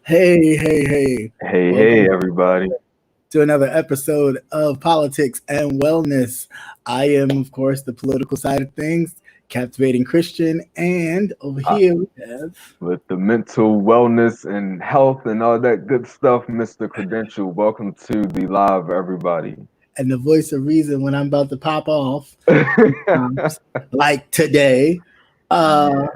Hey. Hey, Welcome everybody. to another episode of Politics and Wellness. I am, of course, the political side of things, captivating Christian, and over Uh, here we have, with the mental wellness and health and all that good stuff, Mr. Credential. Welcome to the live, everybody. and the voice of reason when I'm about to pop off, like today. Uh,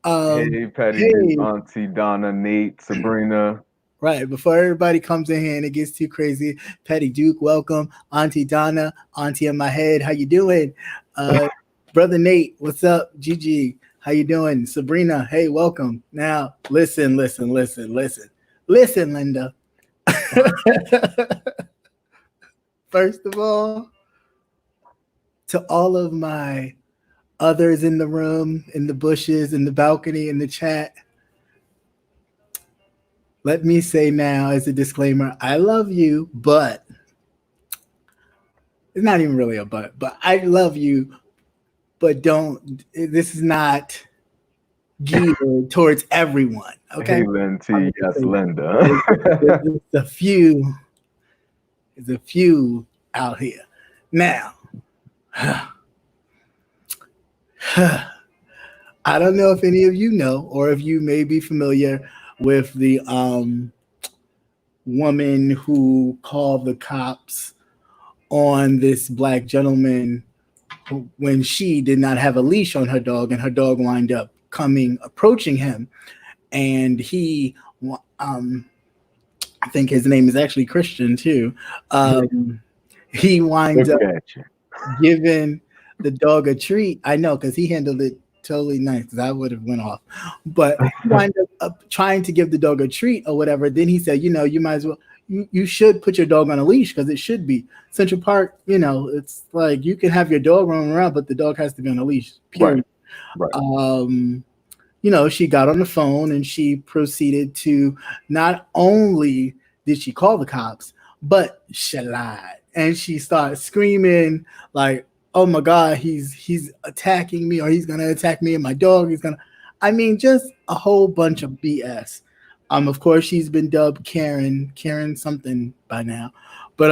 Hey, Patty Duke, hey, Auntie Donna, Nate, Sabrina. right, before everybody comes in here and it gets too crazy, Patty Duke, welcome. Auntie Donna, Auntie in my head, how you doing? Brother Nate, what's up? Gigi, how you doing? Sabrina, hey, welcome. Now, listen, Linda. First of all, to all of my others in the room, in the bushes, in the balcony, in the chat, let me say now as a disclaimer, I love you, but it's not even really a but I love you, but don't, this is not geared towards everyone. Okay. Hey, Linty. Yes, Linda. It's a few, out here. Now, I don't know if any of you know, or if you may be familiar with the woman who called the cops on this black gentleman when she did not have a leash on her dog, and her dog wound up approaching him, and he, I think his name is actually Christian too. He winds up giving the dog a treat. I know, because he handled it totally nice, because I would have went off. But he wound up trying to give the dog a treat or whatever. Then he said, you might as well, you should put your dog on a leash, because it should be. Central Park, it's like you can have your dog running around, but the dog has to be on a leash, period. Right. She got on the phone and she proceeded to, not only did she call the cops, but she lied. And she started screaming like, oh my God, he's attacking me, or he's going to attack me and my dog. Just a whole bunch of BS. Of course, she's been dubbed Karen something by now. But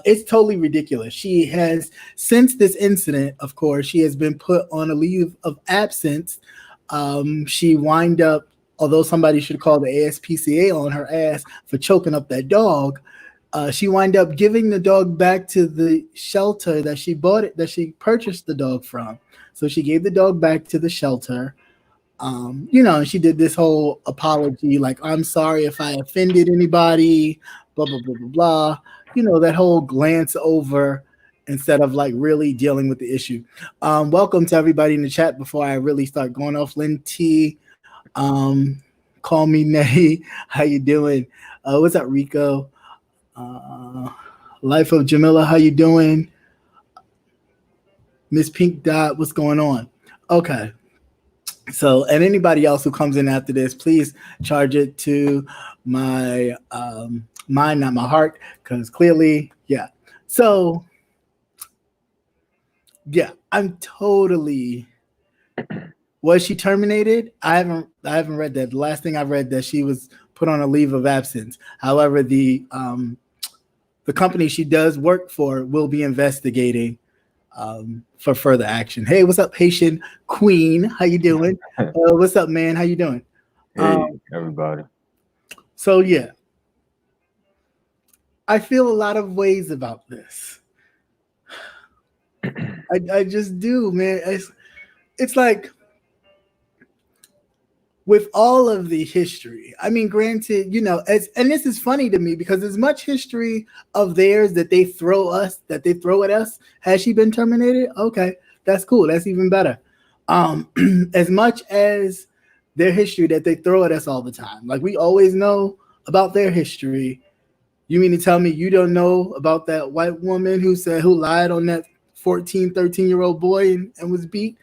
it's totally ridiculous. She has, since this incident, of course, she has been put on a leave of absence. She wind up, although somebody should call the ASPCA on her ass for choking up that dog, she wind up giving the dog back to the shelter that she purchased the dog from. So she gave the dog back to the shelter. And she did this whole apology, like, I'm sorry if I offended anybody, blah, blah, blah, blah, blah. That whole glance over instead of like really dealing with the issue. Welcome to everybody in the chat before I really start going off. Lynn T, call me Nay. How you doing? What's up, Rico? Life of Jamila, how you doing? Miss Pink Dot, what's going on? Okay. So, and anybody else who comes in after this, please charge it to my mind, not my heart, because clearly, yeah. So, yeah, I'm totally. Was she terminated? I haven't read that. The last thing I read, that she was put on a leave of absence. However, the company she does work for will be investigating for further action. Hey, what's up, Haitian Queen? How you doing? What's up, man? How you doing? Hey, everybody. So yeah, I feel a lot of ways about this. I just do, man. It's like, with all of the history, granted, and this is funny to me, because as much history of theirs that they throw at us, has she been terminated? Okay, that's cool. That's even better. As much as their history that they throw at us all the time, like we always know about their history. You mean to tell me you don't know about that white woman who lied on that 14, 13-year-old boy and was beat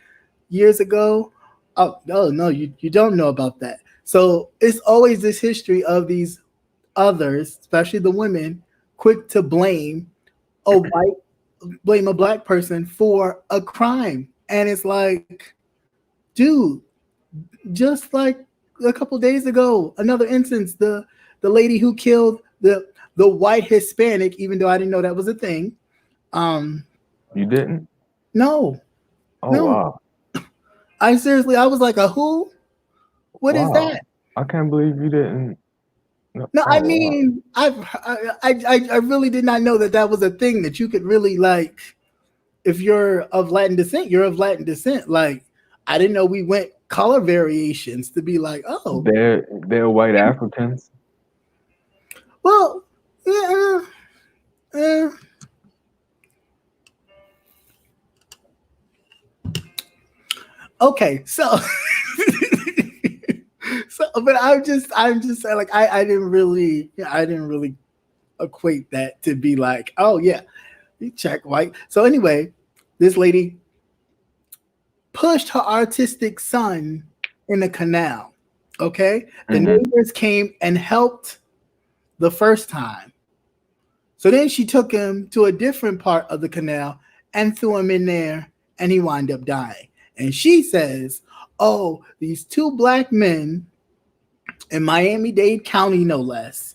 years ago? Oh, no, you don't know about that. So it's always this history of these others, especially the women, quick to blame a black person for a crime. And it's like, dude, just like a couple days ago, another instance, the lady who killed the white Hispanic, even though I didn't know that was a thing. You didn't? No, Oh no. wow. I seriously, I was like, a who? What is Wow. that? I can't believe you didn't. No. No, I Oh wow. mean, I really did not know that that was a thing that you could really like. If you're of Latin descent, you're of Latin descent. Like, I didn't know we went color variations to be like, oh, They're white Africans. well, yeah, uh, okay, so. So, but I'm just saying, like, I didn't really equate that to be like, oh yeah, you check white. So anyway, this lady pushed her autistic son in the canal. Okay, the Mm-hmm. neighbors came and helped the first time. So then she took him to a different part of the canal and threw him in there, and he wound up dying. And she says, "Oh, these two black men in Miami-Dade County, no less,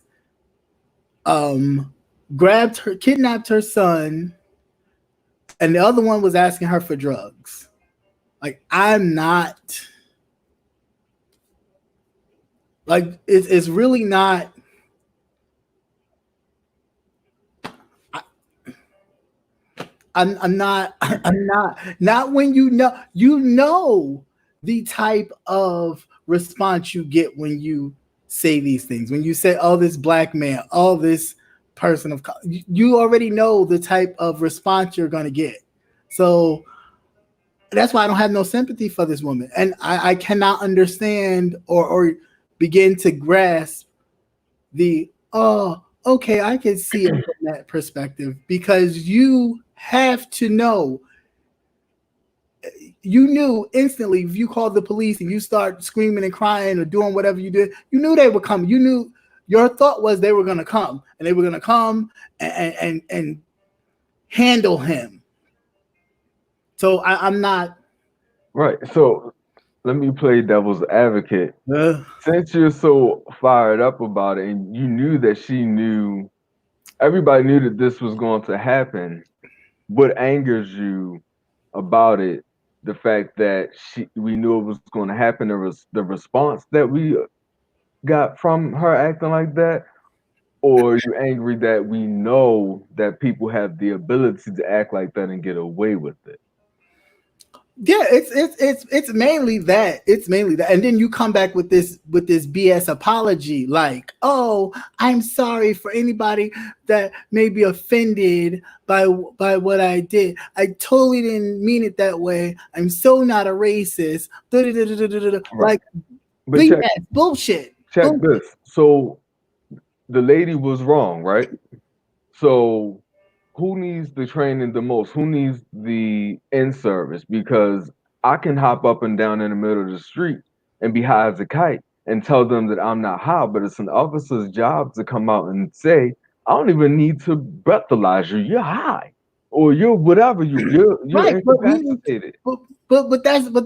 um, kidnapped her son, and the other one was asking her for drugs." Like, I'm not like it's really not. I'm not. I'm not when you know the type of response you get when you say these things. When you say, "Oh, this black man, oh, this person of color," you already know the type of response you're going to get. So that's why I don't have no sympathy for this woman, and I cannot understand or begin to grasp the, oh, okay, I can see it from that perspective, because you have to know, you knew instantly if you called the police and you start screaming and crying or doing whatever you did, you knew they would come. You knew, your thought was they were going to come, and they were going to come and handle him. So I'm not. Right. So let me play devil's advocate. Uh, Since you're so fired up about it, and you knew that she knew, everybody knew that this was going to happen. What angers you about it? The fact that we knew it was going to happen. There was the response that we got from her acting like that, or you angry that we know that people have the ability to act like that and get away with it? yeah, it's mainly that. It's mainly that. And then you come back with this BS apology, like, "Oh, I'm sorry for anybody that may be offended by what I did. I totally didn't mean it that way. I'm so not a racist." Right. Like, But BS, check bullshit. check Bullshit. this. So the lady was wrong, right? So who needs the training the most? Who needs the in service? Because I can hop up and down in the middle of the street and be high as a kite and tell them that I'm not high, but it's an officer's job to come out and say, I don't even need to breathalyze you. You're high. Or you're whatever you're Right, but incapacitated.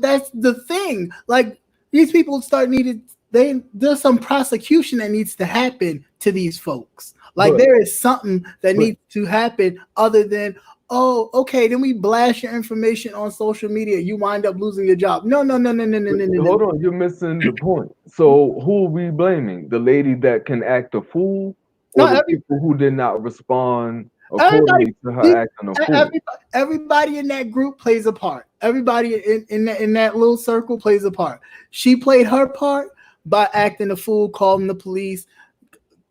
that's the thing. Like, these people start needed. There's some prosecution that needs to happen to these folks. Like, But there is something that but needs to happen other than, oh, okay, then we blast your information on social media. You wind up losing your job. No, no, no, no, no, no, but no, no, no. hold on, you're missing the point. So who are we blaming? The lady that can act a fool, No, or the people who did not respond everybody, accordingly to her acting a fool? everybody in that group plays a part. Everybody in that little circle plays a part. She played her part by acting a fool, calling the police,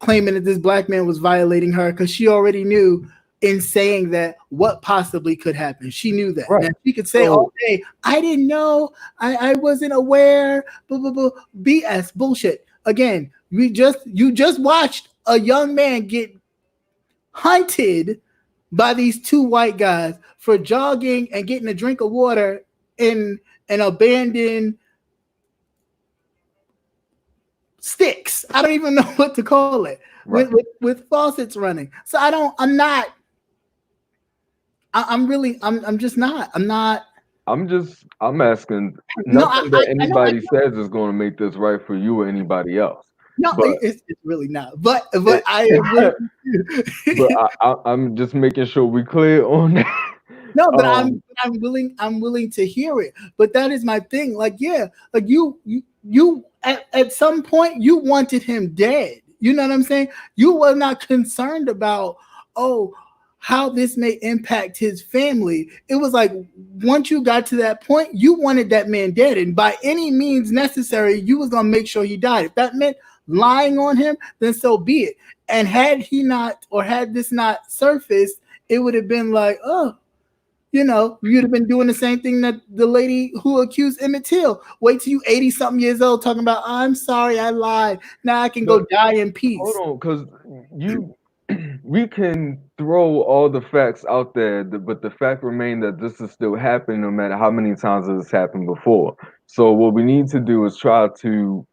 claiming that this black man was violating her, because she already knew, in saying that, what possibly could happen. She knew that. Right. Now she could say all So day, "I didn't know, I wasn't aware," blah, blah, blah. BS, bullshit. Again, you just watched a young man get hunted by these two white guys for jogging and getting a drink of water in an abandoned sticks. I don't even know what to call it, right. with faucets running. So I'm not. I'm really. I'm just not. I'm not. I'm asking. No, Nothing that I know. anybody says is going to make this right for you or anybody else. No, But it's really not. But it, I am willing. but I'm just making sure we clear on that. No, but Um, I'm willing to hear it. But that is my thing. Like, yeah, like you at some point you wanted him dead. You know what I'm saying? You were not concerned about, oh, how this may impact his family. It was like once you got to that point, you wanted that man dead. And by any means necessary, you was gonna make sure he died. If that meant lying on him, then so be it. And had he not, or had this not surfaced, it would have been like, oh, you'd have been doing the same thing that the lady who accused Emmett Till. Wait till you 80 something years old talking about, I'm sorry, I lied. Now I can go but die in hold peace. on, because you, we can throw all the facts out there, but the fact remains that this is still happening, no matter how many times it has happened before. So what we need to do is try to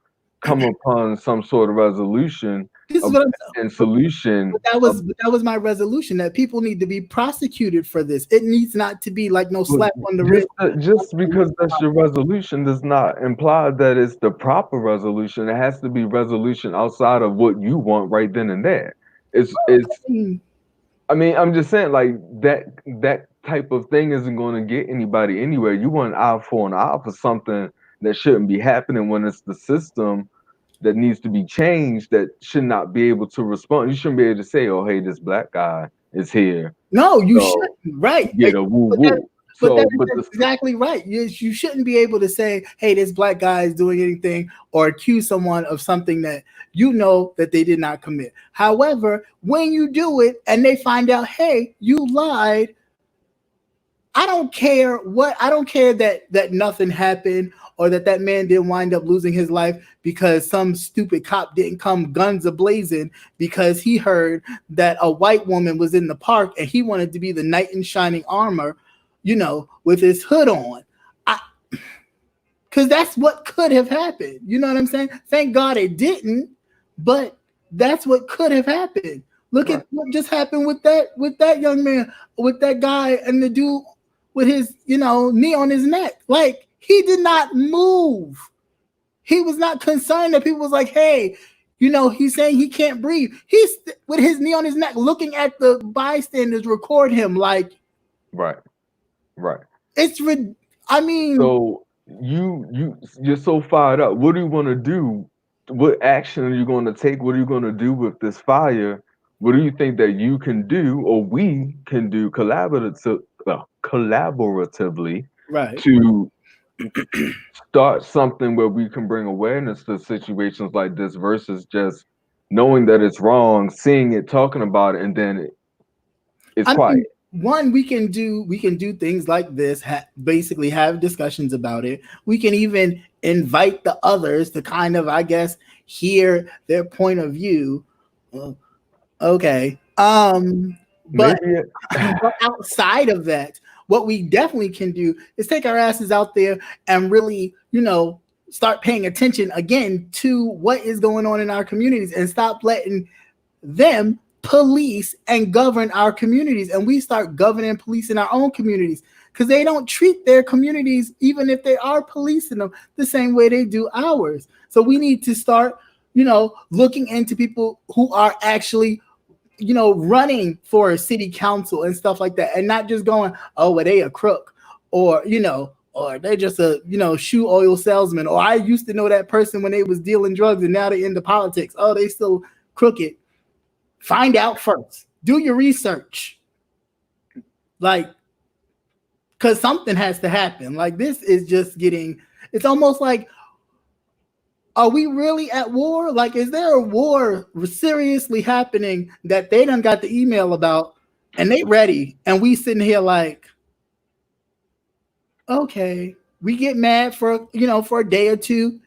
come upon some sort of resolution This is of, what I'm and but, solution. but that was my resolution, that people need to be prosecuted for this. It needs not to be like no But slap on the wrist. just because that's your resolution does not imply that it's the proper resolution. It has to be resolution outside of what you want right then and there. It's I mean, I'm just saying, like, that type of thing isn't going to get anybody anywhere. You want an eye for an eye for something that shouldn't be happening when it's the system that needs to be changed that should not be able to respond. You shouldn't be able to say, "Oh, hey, this black guy is here, No, you shouldn't. so Right. get a woo But that, woo." but that So, but is the exactly right. You shouldn't be able to say, hey, this black guy is doing anything, or accuse someone of something that you know that they did not commit. However, when you do it and they find out, hey, you lied, I don't care that nothing happened, or that man didn't wind up losing his life because some stupid cop didn't come guns a-blazing because he heard that a white woman was in the park and he wanted to be the knight in shining armor, with his hood on. Because that's what could have happened. You know what I'm saying? Thank God it didn't, but that's what could have happened. Look right, at what just happened with that young man, with that guy and the dude with his, knee on his neck. Like, he did not move. He was not concerned that people was like, hey, he's saying he can't breathe. He's with his knee on his neck, looking at the bystanders record him. Like, right, right. it's, I mean, So you're so fired up. What do you want to do? What action are you going to take? What are you going to do with this fire? What do you think that you can do or we can do collaboratively right. to start something where we can bring awareness to situations like this versus just knowing that it's wrong, seeing it, talking about it, and then it's I quiet. mean, one, we can do things like this, basically have discussions about it. We can even invite the others to kind of, I guess, hear their point of view. Well, okay. But, Maybe it, but outside of that, what we definitely can do is take our asses out there and really, start paying attention again to what is going on in our communities, and stop letting them police and govern our communities, and we start governing, policing our own communities, because they don't treat their communities, even if they are policing them, the same way they do ours. So we need to start, looking into people who are actually, running for a city council and stuff like that, and not just going, oh, well, they a crook, or or they're just a shoe oil salesman, or I used to know that person when they was dealing drugs and now they're into politics. Oh, they still crooked. Find out first. Do your research. Like, because something has to happen. Like, this is just it's almost like, are we really at war? Like, is there a war seriously happening that they done got the email about and they ready? And we sitting here like, okay, we get mad for a day or two,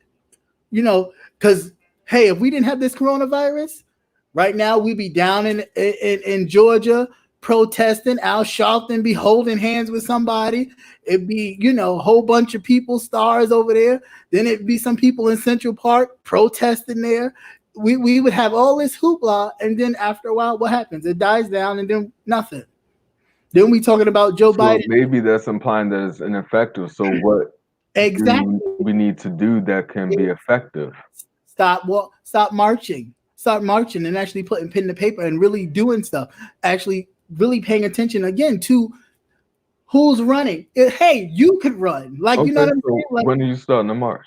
because hey, if we didn't have this coronavirus, right now we'd be down in Georgia protesting. Al Sharpton be holding hands with somebody. It'd be, a whole bunch of people, stars over there. Then it'd be some people in Central Park protesting there. We would have all this hoopla, and then after a while, what happens? It dies down, and then nothing. Then we talking about Joe So Biden. maybe that's implying that it's ineffective. So what Exactly. do we need to do that can be effective? Stop marching. Start marching and actually putting pen to paper and really doing stuff. Actually, really paying attention again to who's running. Hey, you could run. Like, you know Okay, what I'm so saying? Like, when are you starting the march?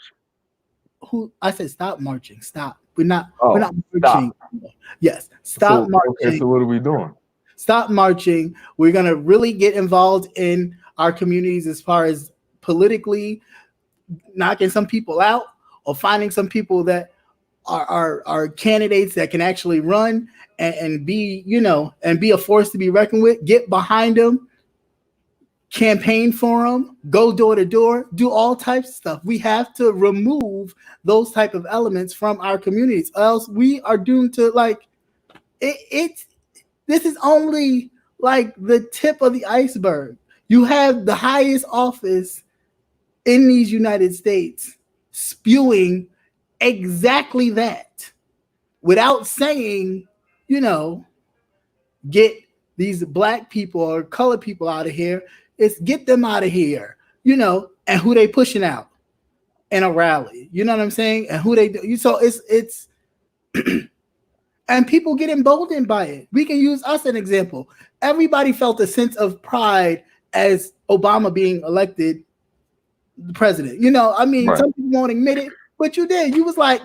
who I said stop marching. Stop. We're not Oh, marching. stop. Yes. Stop So marching. so what are we doing? Stop marching. We're gonna really get involved in our communities as far as politically knocking some people out or finding some people that are candidates that can actually run and be, and be a force to be reckoned with. Get behind them, campaign for them, go door to door, do all types of stuff. We have to remove those type of elements from our communities, or else we are doomed to it's this is only like the tip of the iceberg. You have the highest office in these United States spewing exactly that without saying, you know, get these black people or colored people out of here. It's get them out of here, and who they pushing out in a rally. You know what I'm saying? And who they do. So it's and people get emboldened by it. We can use us as an example. Everybody felt a sense of pride as Obama being elected the president. I mean, Right. some people won't admit it, but you did. You was like,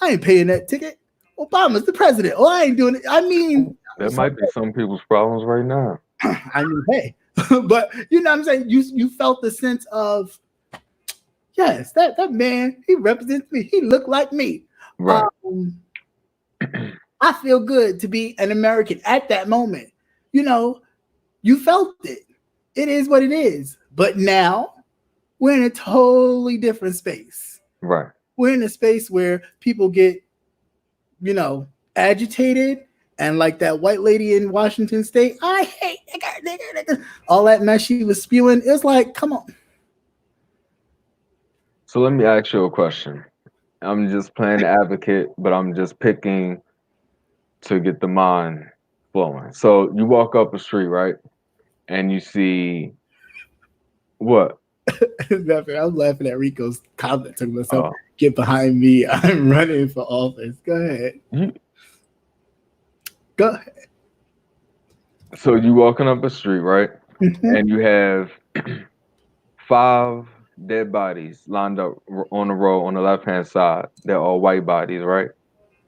I ain't paying that ticket. Obama's the president. Oh, I ain't doing it. I mean, That might be some people's problems right now. I mean, hey, but you know what I'm saying? You felt the sense of, yes, that man, he represents me. He looked like me. Right. I feel good to be an American at that moment. You felt it. It is what it is. But now we're in a totally different space. Right. We're in a space where people get, agitated. And like that white lady in Washington State, I hate nigger. All that mess she was spewing. It was like, come on. So let me ask you a question. I'm just playing the advocate, but I'm just picking to get the mind flowing. So you walk up a street, right? And you see what? I'm laughing at Rico's comment to myself. Get behind me. I'm running for office. Go ahead. Go ahead. So you walking up a street, right? Mm-hmm. And you have 5 dead bodies lined up on the road on the left-hand side. They're all white bodies, right?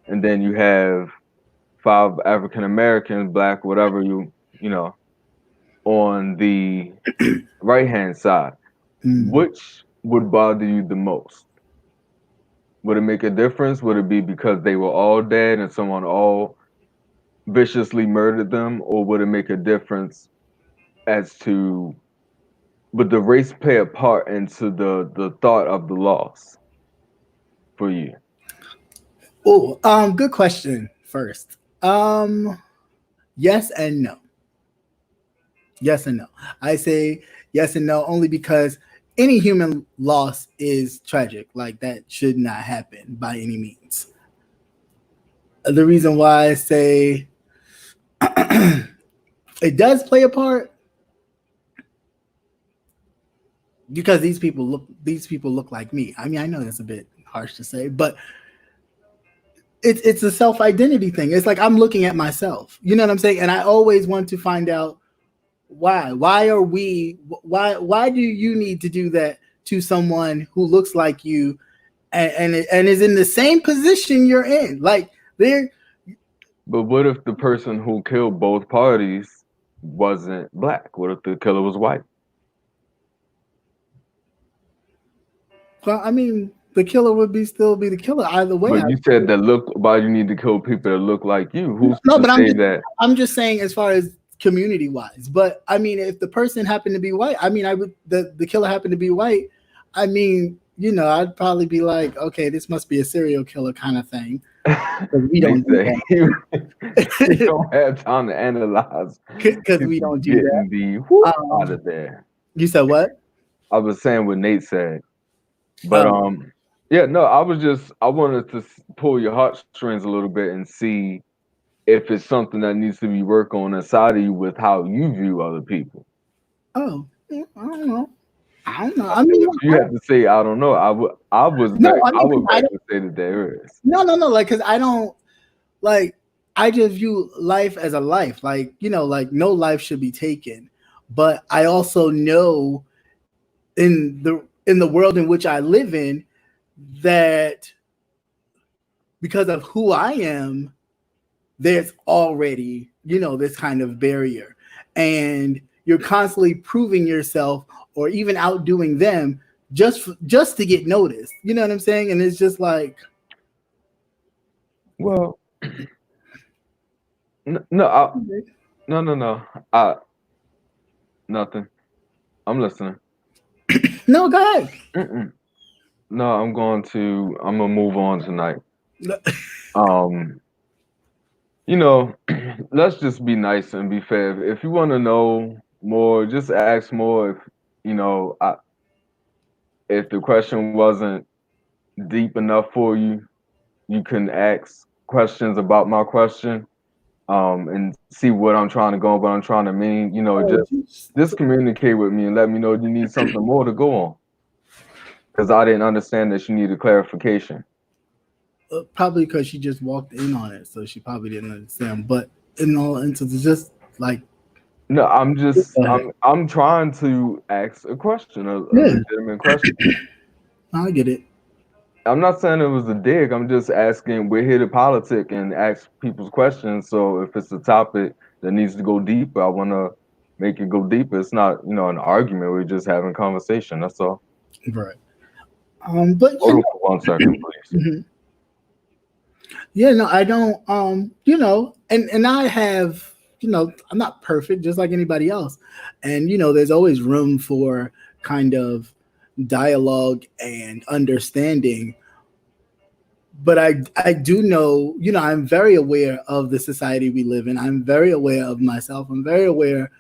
And then you have 5 African Americans, black, whatever on the right-hand side. Which would bother you the most? Would it make a difference? Would it be because they were all dead and someone all viciously murdered them? Or would it make a difference as to, would the race play a part into the thought of the loss for you? Oh, good question first. Yes and no. Yes and no. I say yes and no only because any human loss is tragic. Like that should not happen by any means. The reason why I say it does play a part because these people look like me. I mean, I know that's a bit harsh to say, but it's a self-identity thing. It's like I'm looking at myself. You know what I'm saying? And I always want to find out why. Why do you need to do that to someone who looks like you and is in the same position you're in? Like they're But what if the person who killed both parties wasn't black? What if the killer was white? Well, I mean, the killer would still be the killer either way. But you said that why you need to kill people that look like you. Who's no, to but say that? I'm just saying as far as community wise. But I mean, if the person happened to be white, I mean, the killer happened to be white. I mean, I'd probably be like, okay, this must be a serial killer kind of thing. We don't do that. We don't have time to analyze because we don't do that. The out of there. You said what? I was saying what Nate said, but yeah, no, I wanted to pull your heartstrings a little bit and see if it's something that needs to be worked on inside of you with how you view other people. Oh, I don't know. I don't know. I I mean, mean, if you had to say, I don't know, no, I I mean, 'cause would I beg don't. to say that there is. No. Like, because I don't like. I just view life as a life. Like, like no life should be taken. But I also know in the world in which I live in that because of who I am, there's already, this kind of barrier. And you're constantly proving yourself or even outdoing them just to get noticed. You know what I'm saying? And it's just like, Well, no, no. I nothing. I'm listening. no, go ahead. Mm-mm. No, I'm gonna move on tonight. Um, let's just be nice and be fair. If you want to know more, just ask more. If if the question wasn't deep enough for you, you can ask questions about my question, and see what I'm trying to go, what I'm trying to mean. Just communicate with me and let me know you need something more to go on, because I didn't understand that you needed clarification. Probably because she just walked in on it, so she probably didn't understand. But in all instances, just like, No, go ahead. I'm trying to ask a question, a Yeah, legitimate question. I get it. I'm not saying it was a dig. I'm just asking. We're here to politic and ask people's questions. So if it's a topic that needs to go deeper, I want to make it go deeper. It's not, an argument. We're just having conversation. That's all. Right. But yeah, Hold on for 1 second, please. no. Yeah, no, I don't. And I have, I'm not perfect, just like anybody else, and there's always room for kind of dialogue and understanding. But I do know, I'm very aware of the society we live in. I'm very aware of myself. I'm very aware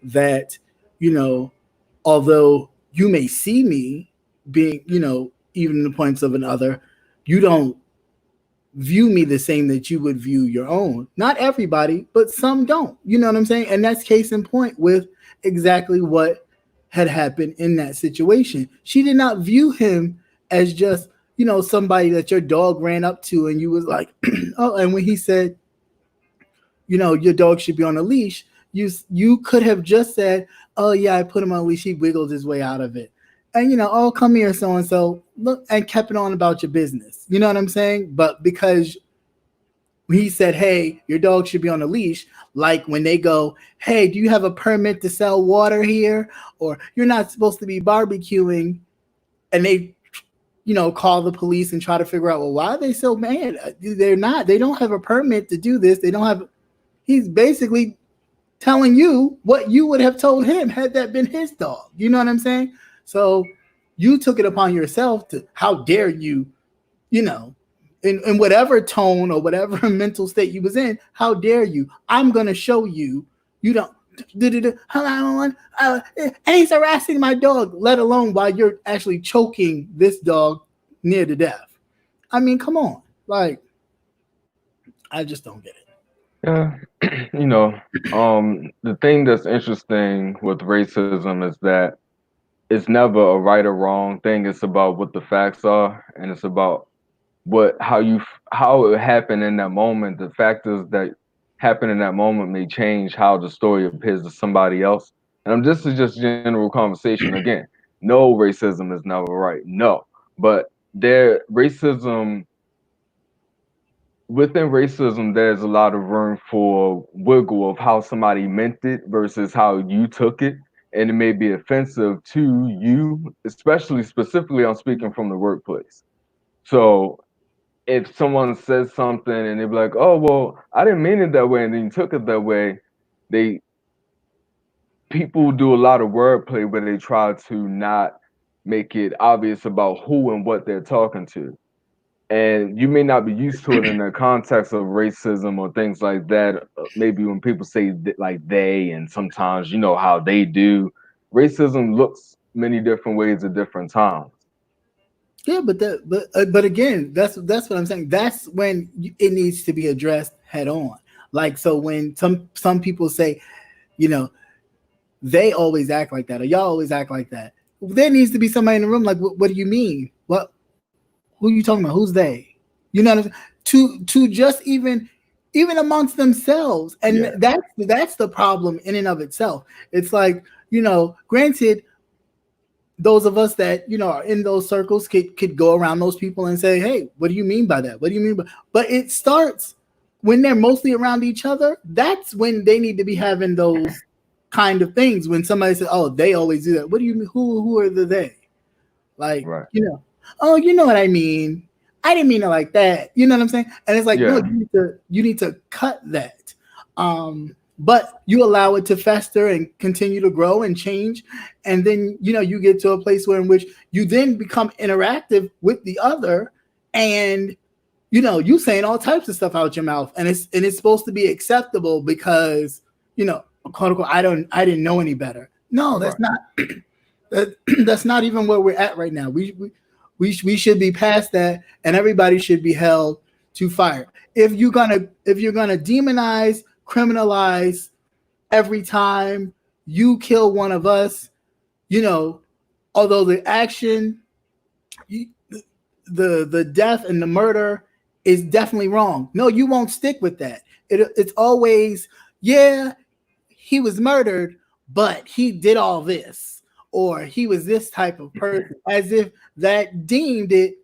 that, you know, although you may see me being, even in the points of another, you don't view me the same that you would view your own. Not everybody, but some don't. You know what I'm saying? And that's case in point with exactly what had happened in that situation. She did not view him as just, somebody that your dog ran up to and you was like, oh, and when he said, your dog should be on a leash, you could have just said, oh yeah, I put him on a leash, he wiggled his way out of it. And oh, come here, so and so, look, and kept it on about your business. You know what I'm saying? But because he said, hey, your dog should be on a leash, like when they go, hey, do you have a permit to sell water here? Or you're not supposed to be barbecuing, and they call the police and try to figure out, well, why are they so mad? They don't have a permit to do this. They don't have, he's basically telling you what you would have told him had that been his dog. You know what I'm saying? So you took it upon yourself to, how dare you, you know, in whatever tone or whatever mental state you was in, how dare you? I'm going to show you. You don't. And he's harassing my dog, let alone while you're actually choking this dog near to death. I mean, come on. Like, I just don't get it. Yeah, you know, the thing that's interesting with racism is that it's never a right or wrong thing. It's about what the facts are, and it's about how it happened in that moment. The factors that happen in that moment may change how the story appears to somebody else. And this is just general conversation. Again, no, racism is never right. No, but racism within racism, there's a lot of room for wiggle of how somebody meant it versus how you took it. And it may be offensive to you, especially specifically, I'm speaking from the workplace. So if someone says something and they be like, oh, well, I didn't mean it that way, and then you took it that way, they people do a lot of wordplay where they try to not make it obvious about who and what they're talking to, and you may not be used to it in the context of racism or things like that. Maybe when people say like they, and sometimes how they do, racism looks many different ways at different times. Yeah, but again, that's what I'm saying. That's when it needs to be addressed head on. Like, so when some people say, you know, they always act like that, or y'all always act like that, there needs to be somebody in the room like, what do you mean? Who are you talking about? Who's they? You know what I'm saying? To just even amongst themselves. And Yeah. that's the problem in and of itself. It's like, granted, those of us that are in those circles could go around those people and say, hey, what do you mean by that? What do you mean by? But it starts when they're mostly around each other. That's when they need to be having those kind of things. When somebody says, oh, they always do that, what do you mean? Who are the they? Like, Right. Oh, you know what I mean. I didn't mean it like that. You know what I'm saying? And it's like, no, Yeah. you need to cut that. But you allow it to fester and continue to grow and change. And then, you get to a place where in which you then become interactive with the other, and you saying all types of stuff out your mouth, and it's supposed to be acceptable because, quote unquote, I didn't know any better. No, that's Right. not that's not even where we're at right now. We should be past that, and everybody should be held to fire. If you're gonna demonize, criminalize every time you kill one of us, although the action, the death and the murder is definitely wrong. No, you won't stick with that. It's always, yeah, he was murdered, but he did all this, or he was this type of person, as if that deemed it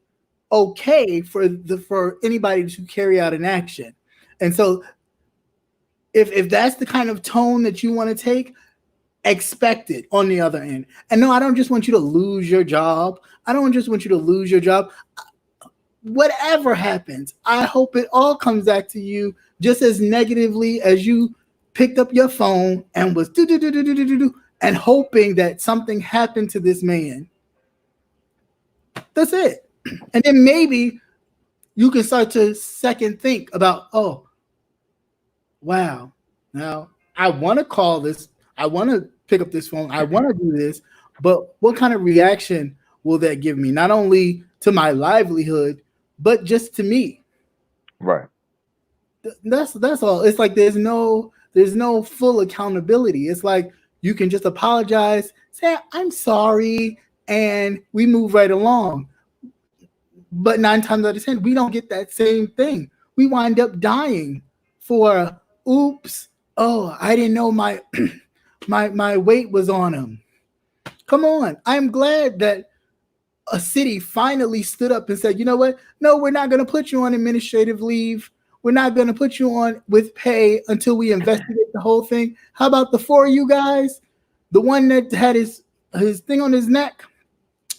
okay for anybody to carry out an action. And so if that's the kind of tone that you want to take, expect it on the other end. And no, I don't just want you to lose your job. I don't just want you to lose your job. Whatever happens, I hope it all comes back to you just as negatively as you picked up your phone and was do and hoping that something happened to this man. That's it. And then maybe you can start to second think about, oh, wow, now I want to call this, I want to pick up this phone, I want to do this, but what kind of reaction will that give me? Not only to my livelihood, but just to me. Right. That's all. It's like there's no full accountability. It's like you can just apologize, say I'm sorry, and we move right along. But 9 times out of 10, we don't get that same thing. We wind up dying for oops. Oh, I didn't know my my weight was on him. Come on. I'm glad that a city finally stood up and said, you know what? No, we're not going to put you on administrative leave. We're not going to put you on with pay until we investigate the whole thing. How about the four of you guys? The one that had his thing on his neck,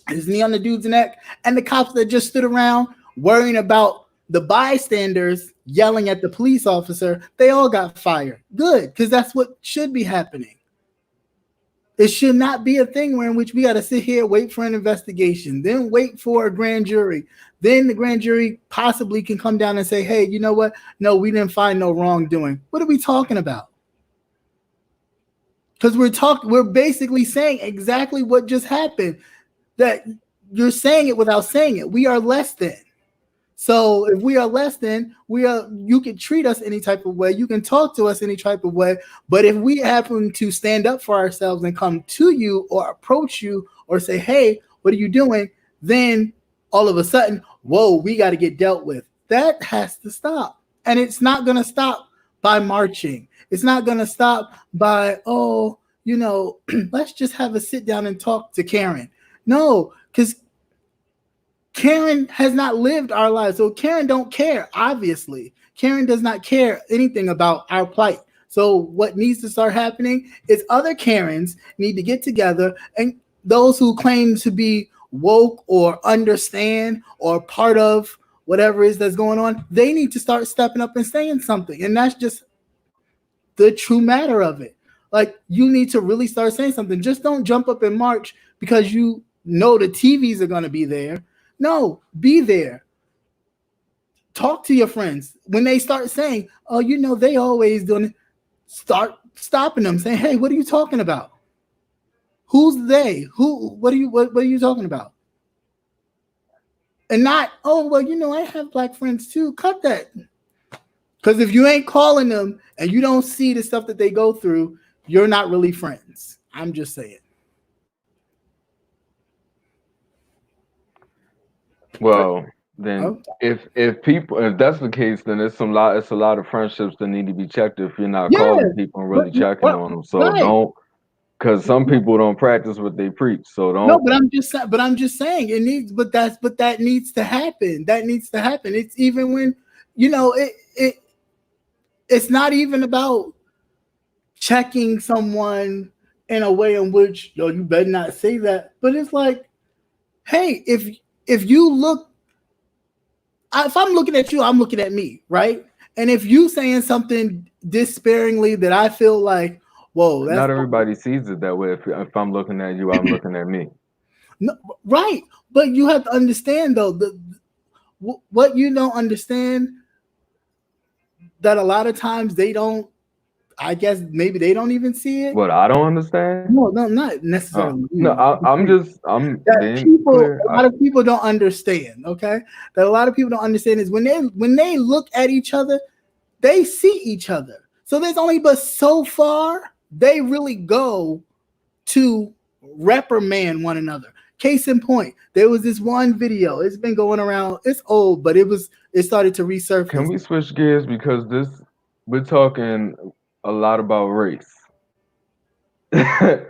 his knee on the dude's neck, and the cops that just stood around worrying about the bystanders yelling at the police officer, they all got fired. Good, because that's what should be happening. It should not be a thing where in which we got to sit here, wait for an investigation, then wait for a grand jury. Then the grand jury possibly can come down and say, hey, you know what? No, we didn't find no wrongdoing. What are we talking about? Because we're basically saying exactly what just happened. That you're saying it without saying it. We are less than. So if we are less than, you can treat us any type of way. You can talk to us any type of way. But if we happen to stand up for ourselves and come to you or approach you or say, hey, what are you doing? Then all of a sudden, whoa, we got to get dealt with. That has to stop. And it's not going to stop by marching. It's not going to stop by, let's just have a sit down and talk to Karen. No, because Karen has not lived our lives. So Karen don't care, obviously. Karen does not care anything about our plight. So what needs to start happening is other Karens need to get together, and those who claim to be woke or understand or part of whatever it is that's going on, they need to start stepping up and saying something. And that's just the true matter of it. Like, you need to really start saying something. Just don't jump up and march because you know the TVs are going to be there. No, be there. Talk to your friends. When they start saying, oh, they always doing it, start stopping them, saying, hey, what are you talking about? Who's they? What are you talking about? And not, oh, well, I have black friends too. Cut that. Because if you ain't calling them and you don't see the stuff that they go through, you're not really friends. I'm just saying. Well, then Oh, if that's the case, then it's a lot of friendships that need to be checked if you're not yeah, calling people and really checking what, on them. So right? don't, because some people don't practice what they preach. So No, don't. but I'm just saying it needs. But that needs to happen. That needs to happen. It's even when, it's not even about checking someone in a way in which, yo, you better not say that. But it's like, hey, if you look, if I'm looking at you, I'm looking at me, right? And if you saying something despairingly that I feel like, whoa, that's Not everybody sees it that way. If I'm looking at you, I'm looking at me. no, right. But you have to understand though, what you don't understand, that a lot of times they don't. I guess maybe they don't even see it. What I don't understand? No, not Oh necessarily no, you. I'm That being people, clear. a lot of people don't understand. Okay, that a lot of people don't understand is when they look at each other, they see each other. So there's only but so far they really go to reprimand one another. Case in point, there was this one video. It's been going around. It's old, but it started to Can resurface. we switch gears because we're talking a lot about race. Well,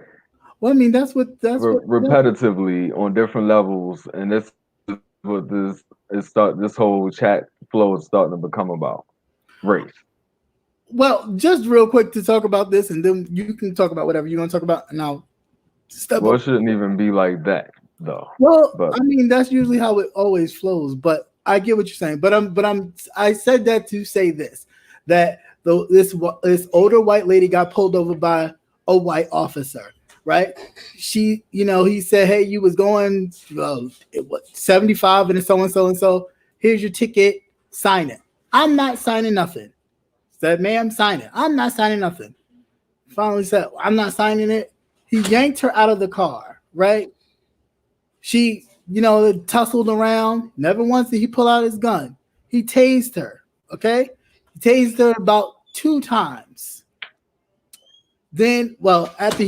I mean, Repetitively on different levels, and this is what this whole chat flow is starting to become about race. well, just real quick to talk about this, and then you can talk about whatever you're going to talk about, and I'll step Well, up. it shouldn't even be like that though. Well, But I mean, that's usually how it always flows, but I get what you're saying. I said that to say this, that this older white lady got pulled over by a white officer, right? He said, "Hey, you was going 75 and so and so and so. Here's your ticket. Sign it." I'm not signing nothing. Said, "Ma'am, sign it." I'm not signing nothing. Finally said, "I'm not signing it." He yanked her out of the car, right? She, tussled around. Never once did he pull out his gun. He tased her. Okay, he tased her about 2 times. Then, well, after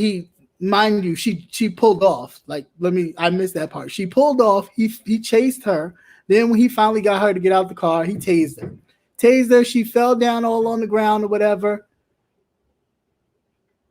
mind you, she pulled off. Like, I missed that part. She pulled off. He chased her. Then when he finally got her to get out the car, he tased her. Tased her. She fell down all on the ground or whatever.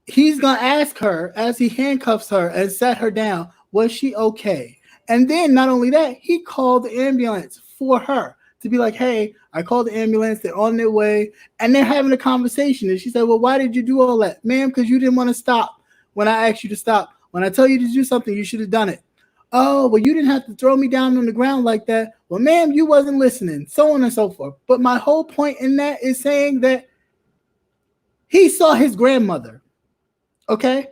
He's gonna ask her as he handcuffs her and set her down, was she okay? And then not only that, he called the ambulance for her to be like, hey, I called the ambulance, they're on their way, and they're having a conversation. And she said, well, why did you do all that? Ma'am, because you didn't want to stop when I asked you to stop. When I tell you to do something, you should have done it. Oh, well, you didn't have to throw me down on the ground like that. Well, ma'am, you wasn't listening, so on and so forth. But my whole point in that is saying that he saw his grandmother, okay,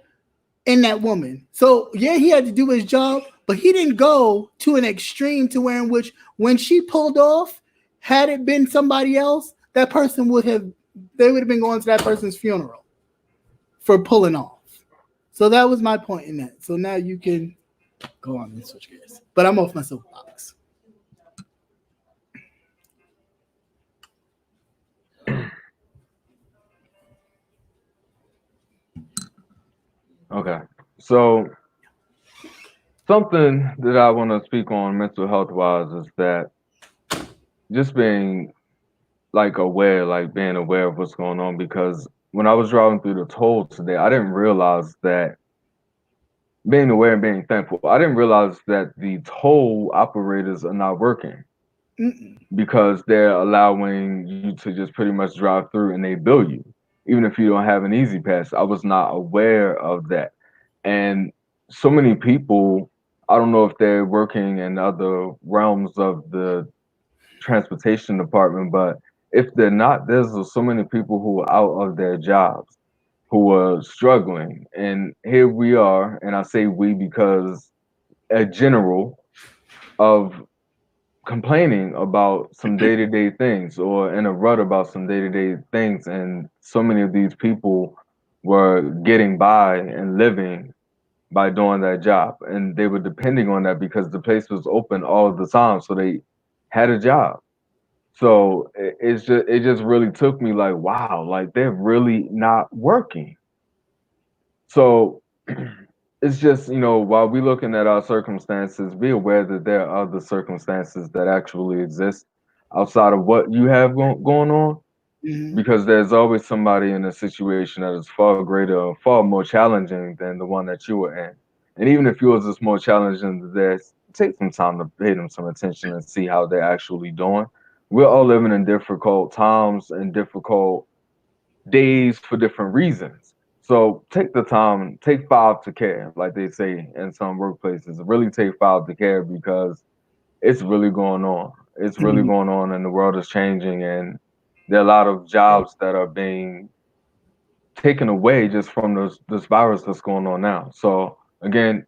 in that woman. So yeah, he had to do his job, but he didn't go to an extreme to where in which when she pulled off, had it been somebody else, that person would have been going to that person's funeral for pulling off. So that was my point in that. So now you can go on and switch gears. But I'm off my soapbox. okay, so something that I want to speak on mental health wise is that just being being aware of what's going on, because when I was driving through the tolls today, I didn't realize that being aware and being thankful, I didn't realize that the toll operators are not working Mm-mm. because they're allowing you to just pretty much drive through and they bill you, even if you don't have an easy pass. I was not aware of that. And so many people, I don't know if they're working in other realms of the transportation department, but if they're not, there's so many people who are out of their jobs, who are struggling. And here we are, and I say we because a general of complaining about some day-to-day things or in a rut about some day-to-day things, and so many of these people were getting by and living by doing that job, and they were depending on that because the place was open all the time, so they had a job. So it just really took me like, wow, like they're really not working. So it's just, while we looking at our circumstances, be aware that there are other circumstances that actually exist outside of what you have going on, Mhm. because there's always somebody in a situation that is far greater, far more challenging than the one that you were in. And even if yours is more challenging than theirs, take some time to pay them some attention and see how they're actually doing. We're all living in difficult times and difficult days for different reasons. So take the time, take five to care, like they say in some workplaces. Really take five to care, because it's really going on. It's really Mhm. going on, and the world is changing, and there are a lot of jobs that are being taken away just from this virus that's going on now. So again,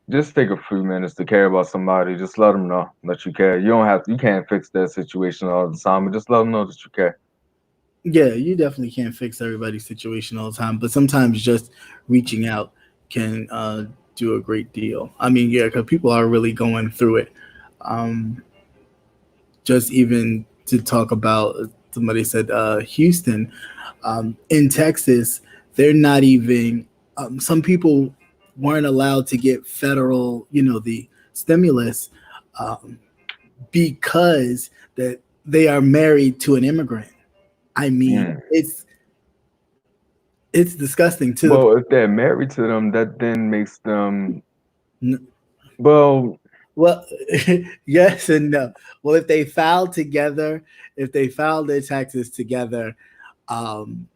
just take a few minutes to care about somebody. Just let them know that you care. You don't have to, you can't fix their situation all the time, but just let them know that you care. Yeah, you definitely can't fix everybody's situation all the time, but sometimes just reaching out can do a great deal. I mean, yeah, because people are really going through it. Um, just even to talk about, somebody said Houston, in Texas, they're not even, some people weren't allowed to get federal, the stimulus, um, because that they are married to an immigrant. I mean, Mm. it's disgusting to the Well, if they're married to them, that then makes them, n- well, well, yes and no. Well, if they filed together, if they filed their taxes together, um,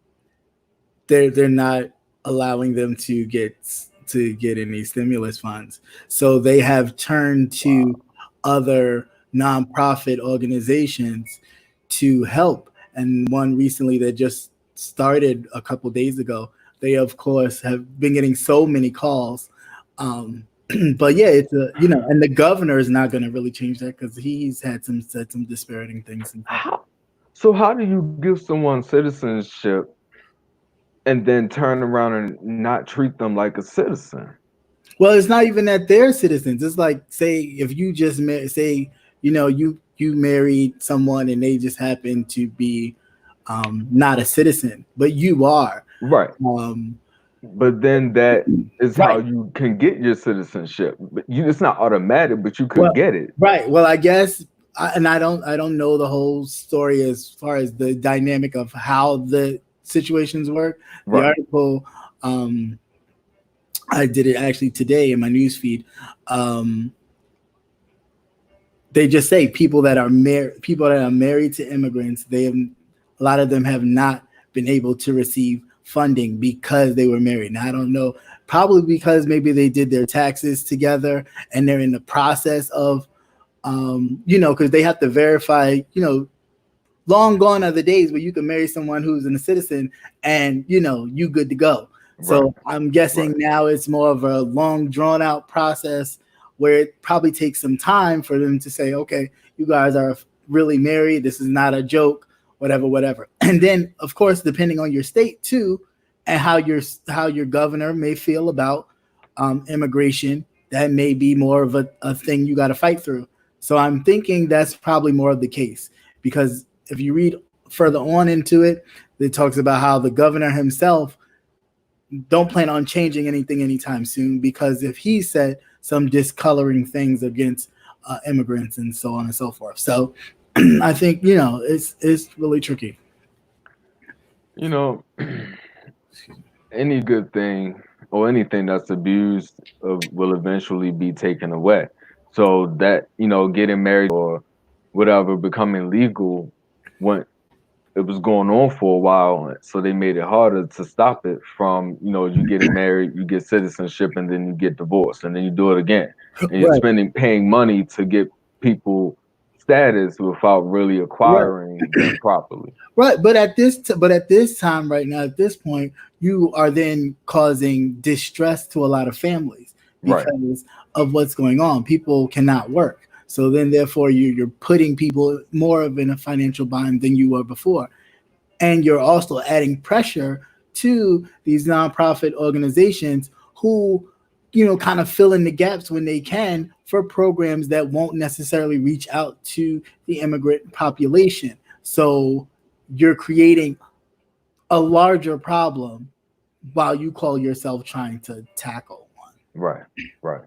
they're not allowing them to get any stimulus funds. So they have turned to wow. other nonprofit organizations to help. And one recently that just started a couple days ago, they of course have been getting so many calls. Um, but yeah, it's and the governor is not going to really change that because he's had some said some disparaging things himself. How do you give someone citizenship and then turn around and not treat them like a citizen? Well, it's not even that they're citizens. It's like, say if you just say you married someone and they just happen to be not a citizen, but you are. Right. Um, But then that is how right. you can get your citizenship. But it's not automatic, but you could Well, get it. right. Well, I guess, and I don't know the whole story as far as the dynamic of how the situations work. The Right. article, um, I did it actually today in my newsfeed. Um, they just say people that are married to immigrants, a lot of them have not been able to receive funding because they were married. Now I don't know, probably because maybe they did their taxes together and they're in the process of because they have to verify, long gone are the days where you can marry someone who's a citizen and you good to go. Right. So I'm guessing Right. now it's more of a long drawn out process where it probably takes some time for them to say, okay, you guys are really married, this is not a joke, whatever. And then of course depending on your state too, and how your governor may feel about immigration, that may be more of a thing you got to fight through. So I'm thinking that's probably more of the case, because if you read further on into it, it talks about how the governor himself don't plan on changing anything anytime soon, because if he said some discoloring things against immigrants and so on and so forth. So I think it's really tricky. You know, any good thing or anything that's abused will eventually be taken away. So that, getting married or whatever becoming legal when it was going on for a while, so they made it harder to stop it from, you getting married, you get citizenship, and then you get divorced, and then you do it again, and you're Right. paying money to get people status without really Right. acquiring them properly. Right, but at this time, right now, at this point, you are then causing distress to a lot of families Right. because of what's going on. People cannot work, so then therefore you're putting people more of in a financial bind than you were before, and you're also adding pressure to these nonprofit organizations who kind of fill in the gaps when they can for programs that won't necessarily reach out to the immigrant population. So you're creating a larger problem while you call yourself trying to tackle one. Right, right.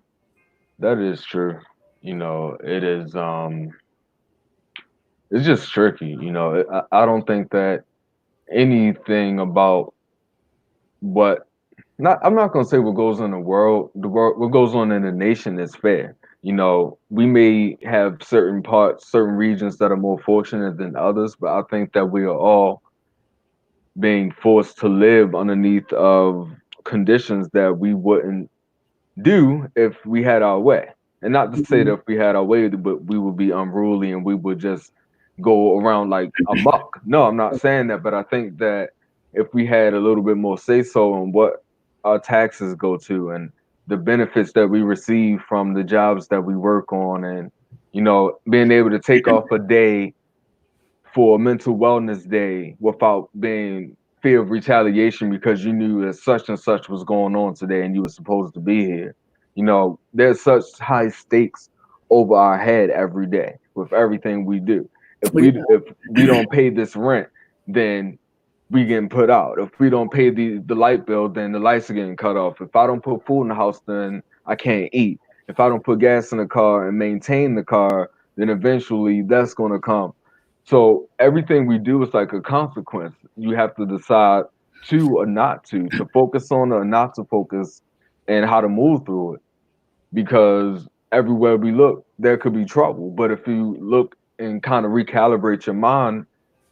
That is true. It is it's just tricky, I don't think that anything about what not I'm not gonna say what goes on in the world what goes on in the nation is fair. We may have certain parts, certain regions that are more fortunate than others, but I think that we are all being forced to live underneath of conditions that we wouldn't do if we had our way. And not to say that Mhm. if we had our way, but we would be unruly and we would just go around like amok. No, I'm not saying that, but I think that if we had a little bit more say so on what our taxes go to and the benefits that we receive from the jobs that we work on, and being able to take off a day for a mental wellness day without being fear of retaliation because you knew that such and such was going on today and you were supposed to be here. There's such high stakes over our head every day with everything we do. If Yeah. we don't pay this rent, then we getting put out. If we don't pay the light bill, then the lights are getting cut off. If I don't put food in the house, then I can't eat. If I don't put gas in the car and maintain the car, then eventually that's gonna come. So everything we do is like a consequence. You have to decide to or not to focus on or not to focus, and how to move through it. Because everywhere we look, there could be trouble. But if you look and kind of recalibrate your mind,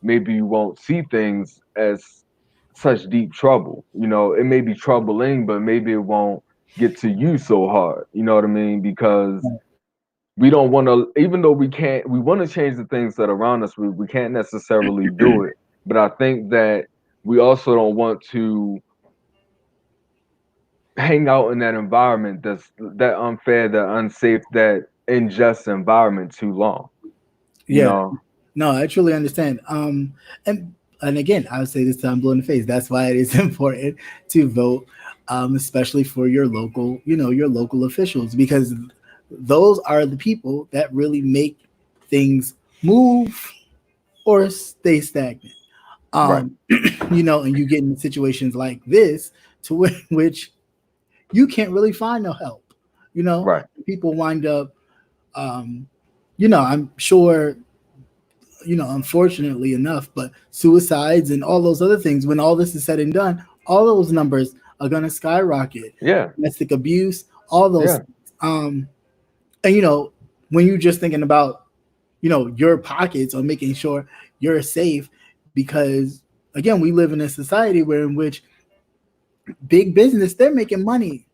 maybe you won't see things as such deep trouble. It may be troubling, but maybe it won't get to you so hard. You know what I mean? Because we don't want to, even though we want to change the things that are around us, we can't necessarily do it. But I think that we also don't want to hang out in that environment that's that unfair, that unsafe, that unjust environment too long. You Yeah. know? No, I truly understand. And again, I would say this time blue in the face. That's why it is important to vote, especially for your local, your local officials, because those are the people that really make things move or stay stagnant. Right, Um, and you get in situations like this which you can't really find no help. right, People wind up, um, I'm sure, unfortunately enough, but suicides and all those other things, when all this is said and done, all those numbers are going to skyrocket. yeah, Domestic abuse, all those yeah, things. And, when you're just thinking about, your pockets or making sure you're safe, because, again, we live in a society where in which big business, they're making money.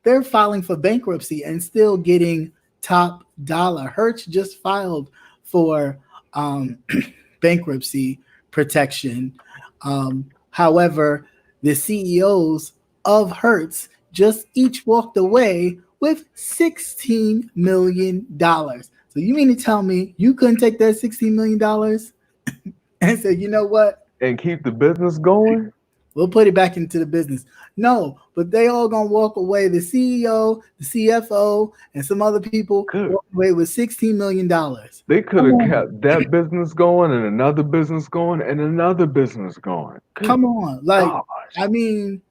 They're filing for bankruptcy and still getting top dollar. Hertz just filed for um, bankruptcy protection. However, the CEOs of Hertz just each walked away with $16 million. So you mean to tell me you couldn't take that $16 million and say, you know what? and keep the business going. We'll put it back into the business. No, but they all gonna walk away. The CEO, the CFO, and some other people Good. walk away with $16 million. They could Come have on, kept that business going and another business going and another business going. Good come on. Like, gosh. I mean,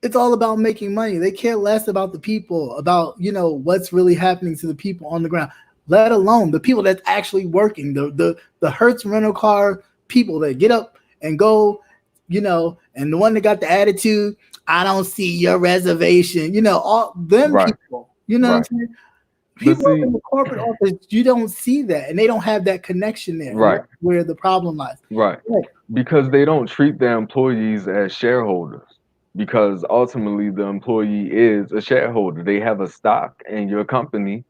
it's all about making money. They care less about the people, about what's really happening to the people on the ground. Let alone the people that's actually working. The Hertz rental car people that get up and go, and the one that got the attitude, I don't see your reservation. All them Right, people. You know what I'm right. saying? But People up see, in the corporate office, you don't see that, and they don't have that connection there, and right, that's where the problem lies. right. Right. Because they don't treat their employees as shareholders. Because ultimately the employee is a shareholder. They have a stock in your company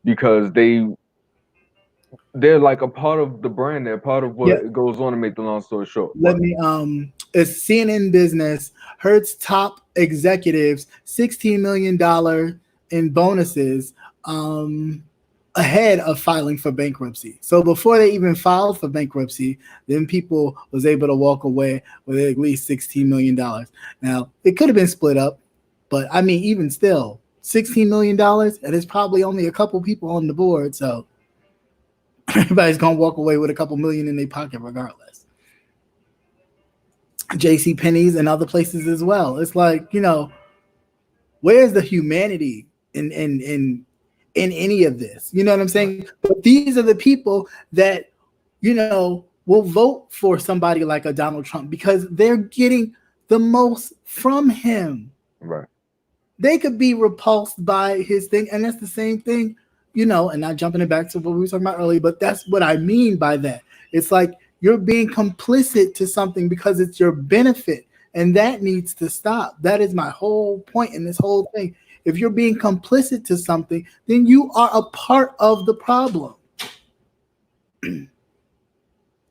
because they're like a part of the brand. They're part of Yeah. what goes on, to make the long story short. Let What? me it's CNN Business. Hertz top executives $16 million in bonuses um ahead of filing for bankruptcy. So before they even filed for bankruptcy, then people was able to walk away with at least $16 million. Now it could have been split up, but I mean even still $16 million, and it's probably only a couple people on the board. So Everybody's gonna walk away with a couple million in their pocket regardless. JC Penney's and other places as well. It's like, where's the humanity in any of this? You know what I'm saying? But these are the people that, will vote for somebody like a Donald Trump because they're getting the most from him. Right. They could be repulsed by his thing, and that's the same thing, and not jumping it back to what we were talking about earlier, but that's what I mean by that. It's like you're being complicit to something because it's your benefit, and that needs to stop. That is my whole point in this whole thing. If you're being complicit to something, then you are a part of the problem.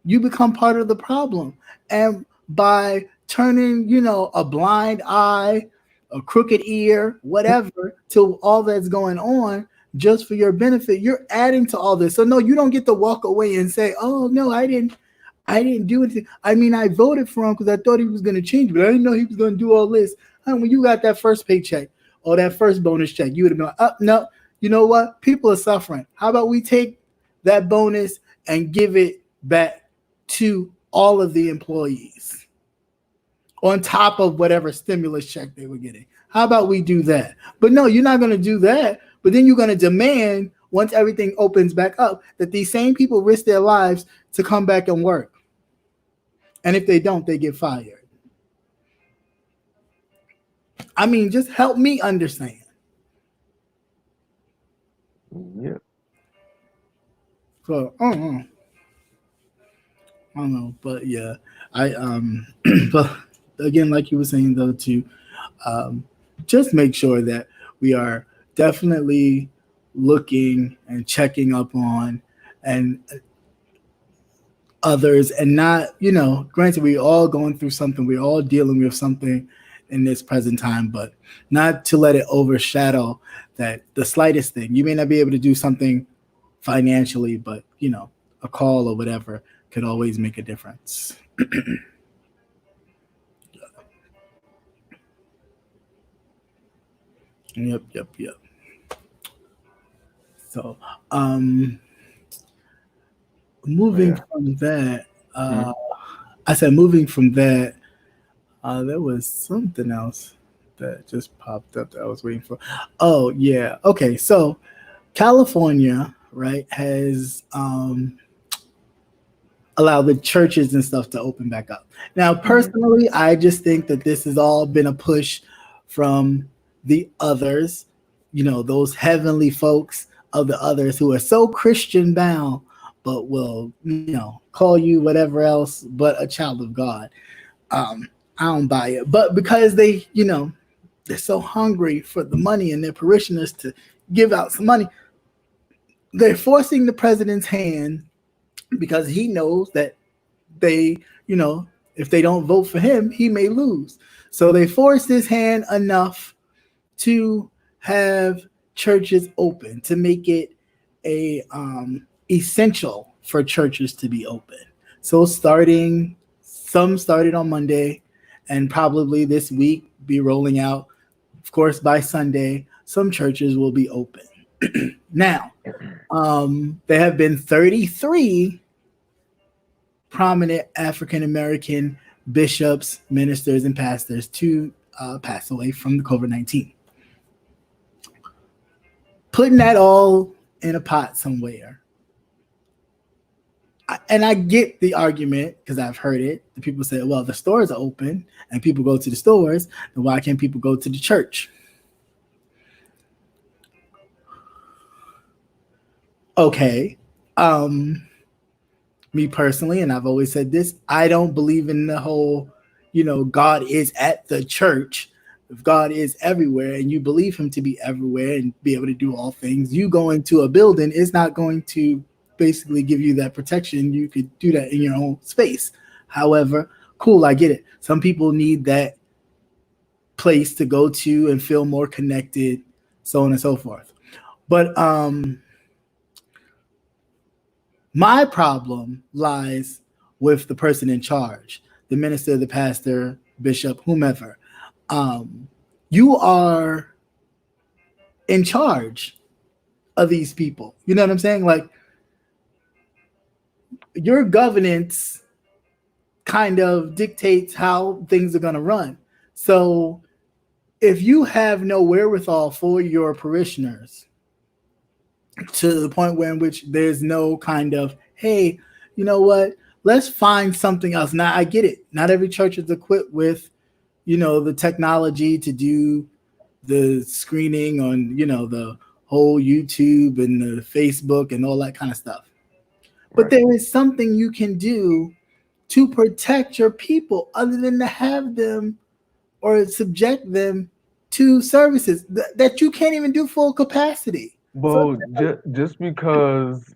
You become part of the problem. And by turning, a blind eye, a crooked ear, whatever, to all that's going on just for your benefit, you're adding to all this. So no, you don't get to walk away and say, oh no, I didn't do anything. I mean, I voted for him because I thought he was going to change, but I didn't know he was going to do all this. And when you got that first paycheck or that first bonus check, you would have been like, oh no, you know what? People are suffering. How about we take that bonus and give it back to all of the employees on top of whatever stimulus check they were getting? How about we do that? But no, you're not going to do that. But then you're going to demand, once everything opens back up, that these same people risk their lives to come back and work. And if they don't, they get fired. I mean, just help me understand. Yeah. So, I don't know, but yeah, but again, like you were saying though, too, just make sure that we are definitely looking and checking up on and others, and not, granted, we're all going through something, we're all dealing with something in this present time, but not to let it overshadow that the slightest thing. You may not be able to do something financially, but a call or whatever could always make a difference. Yep. So, moving from that, I said moving from that, there was something else that just popped up that I was waiting for. Oh yeah, okay. So California, right, has allow the churches and stuff to open back up. Now, personally, I just think that this has all been a push from the others, those heavenly folks of the others who are so Christian bound, but will, call you whatever else but a child of God. I don't buy it. But because they're so hungry for the money and their parishioners to give out some money, they're forcing the president's hand because he knows that they, if they don't vote for him, he may lose. So they forced his hand enough to have churches open, to make it a essential for churches to be open. So some started on Monday, and probably this week be rolling out. Of course, by Sunday, some churches will be open. Now, there have been 33 prominent African American bishops, ministers, and pastors to pass away from the COVID-19. Putting that all in a pot somewhere. And I get the argument because I've heard it. The people say, well, the stores are open and people go to the stores, then why can't people go to the church? Okay. Me personally, and I've always said this, I don't believe in the whole, God is at the church. If God is everywhere and you believe him to be everywhere and be able to do all things, you go into a building is not going to basically give you that protection. You could do that in your own space. However, cool, I get it. Some people need that place to go to and feel more connected, so on and so forth. But my problem lies with the person in charge, the minister, the pastor, bishop, whomever. You are in charge of these people. You know what I'm saying? Like, your governance kind of dictates how things are going to run. So if you have no wherewithal for your parishioners to the point where in which there's no kind of, hey, you know what, let's find something else. Now I get it. Not every church is equipped with, the technology to do the screening on, the whole YouTube and the Facebook and all that kind of stuff. But there is something you can do to protect your people other than to have them or subject them to services that you can't even do full capacity. Well, just because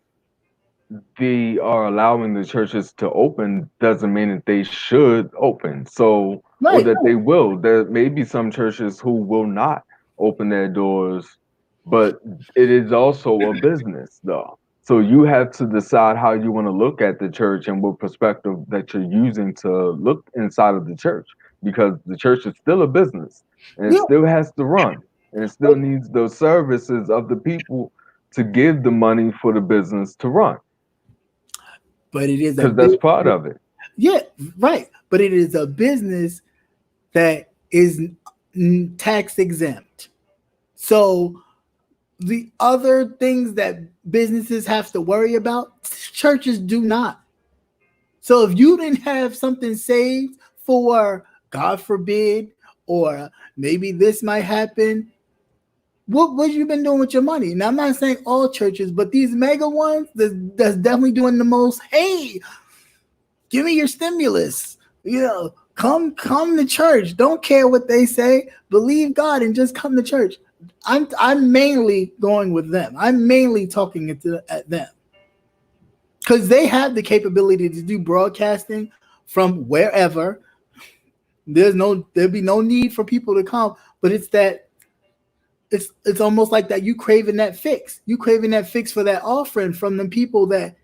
they are allowing the churches to open doesn't mean that they should open. So, or Right. that they will. There may be some churches who will not open their doors, but it is also a business, though. So you have to decide how you want to look at the church and what perspective that you're using to look inside of the church, because the church is still a business and it Yeah. still has to run and it still needs those services of the people to give the money for the business to run, But it is a because that's business. part of it. Yeah, right. But it is a business that is tax exempt. So the other things that businesses have to worry about, churches do not. So if you didn't have something saved for, God forbid, or maybe this might happen, what you been doing with your money? Now I'm not saying all churches, but these mega ones that's definitely doing the most. Hey, give me your stimulus. Come to church. Don't care what they say. Believe God and just come to church. I'm mainly going with them. I'm mainly talking at them because they have the capability to do broadcasting from wherever. There'd be no need for people to come, but it's almost like that you craving that fix. You craving that fix for that offering from the people that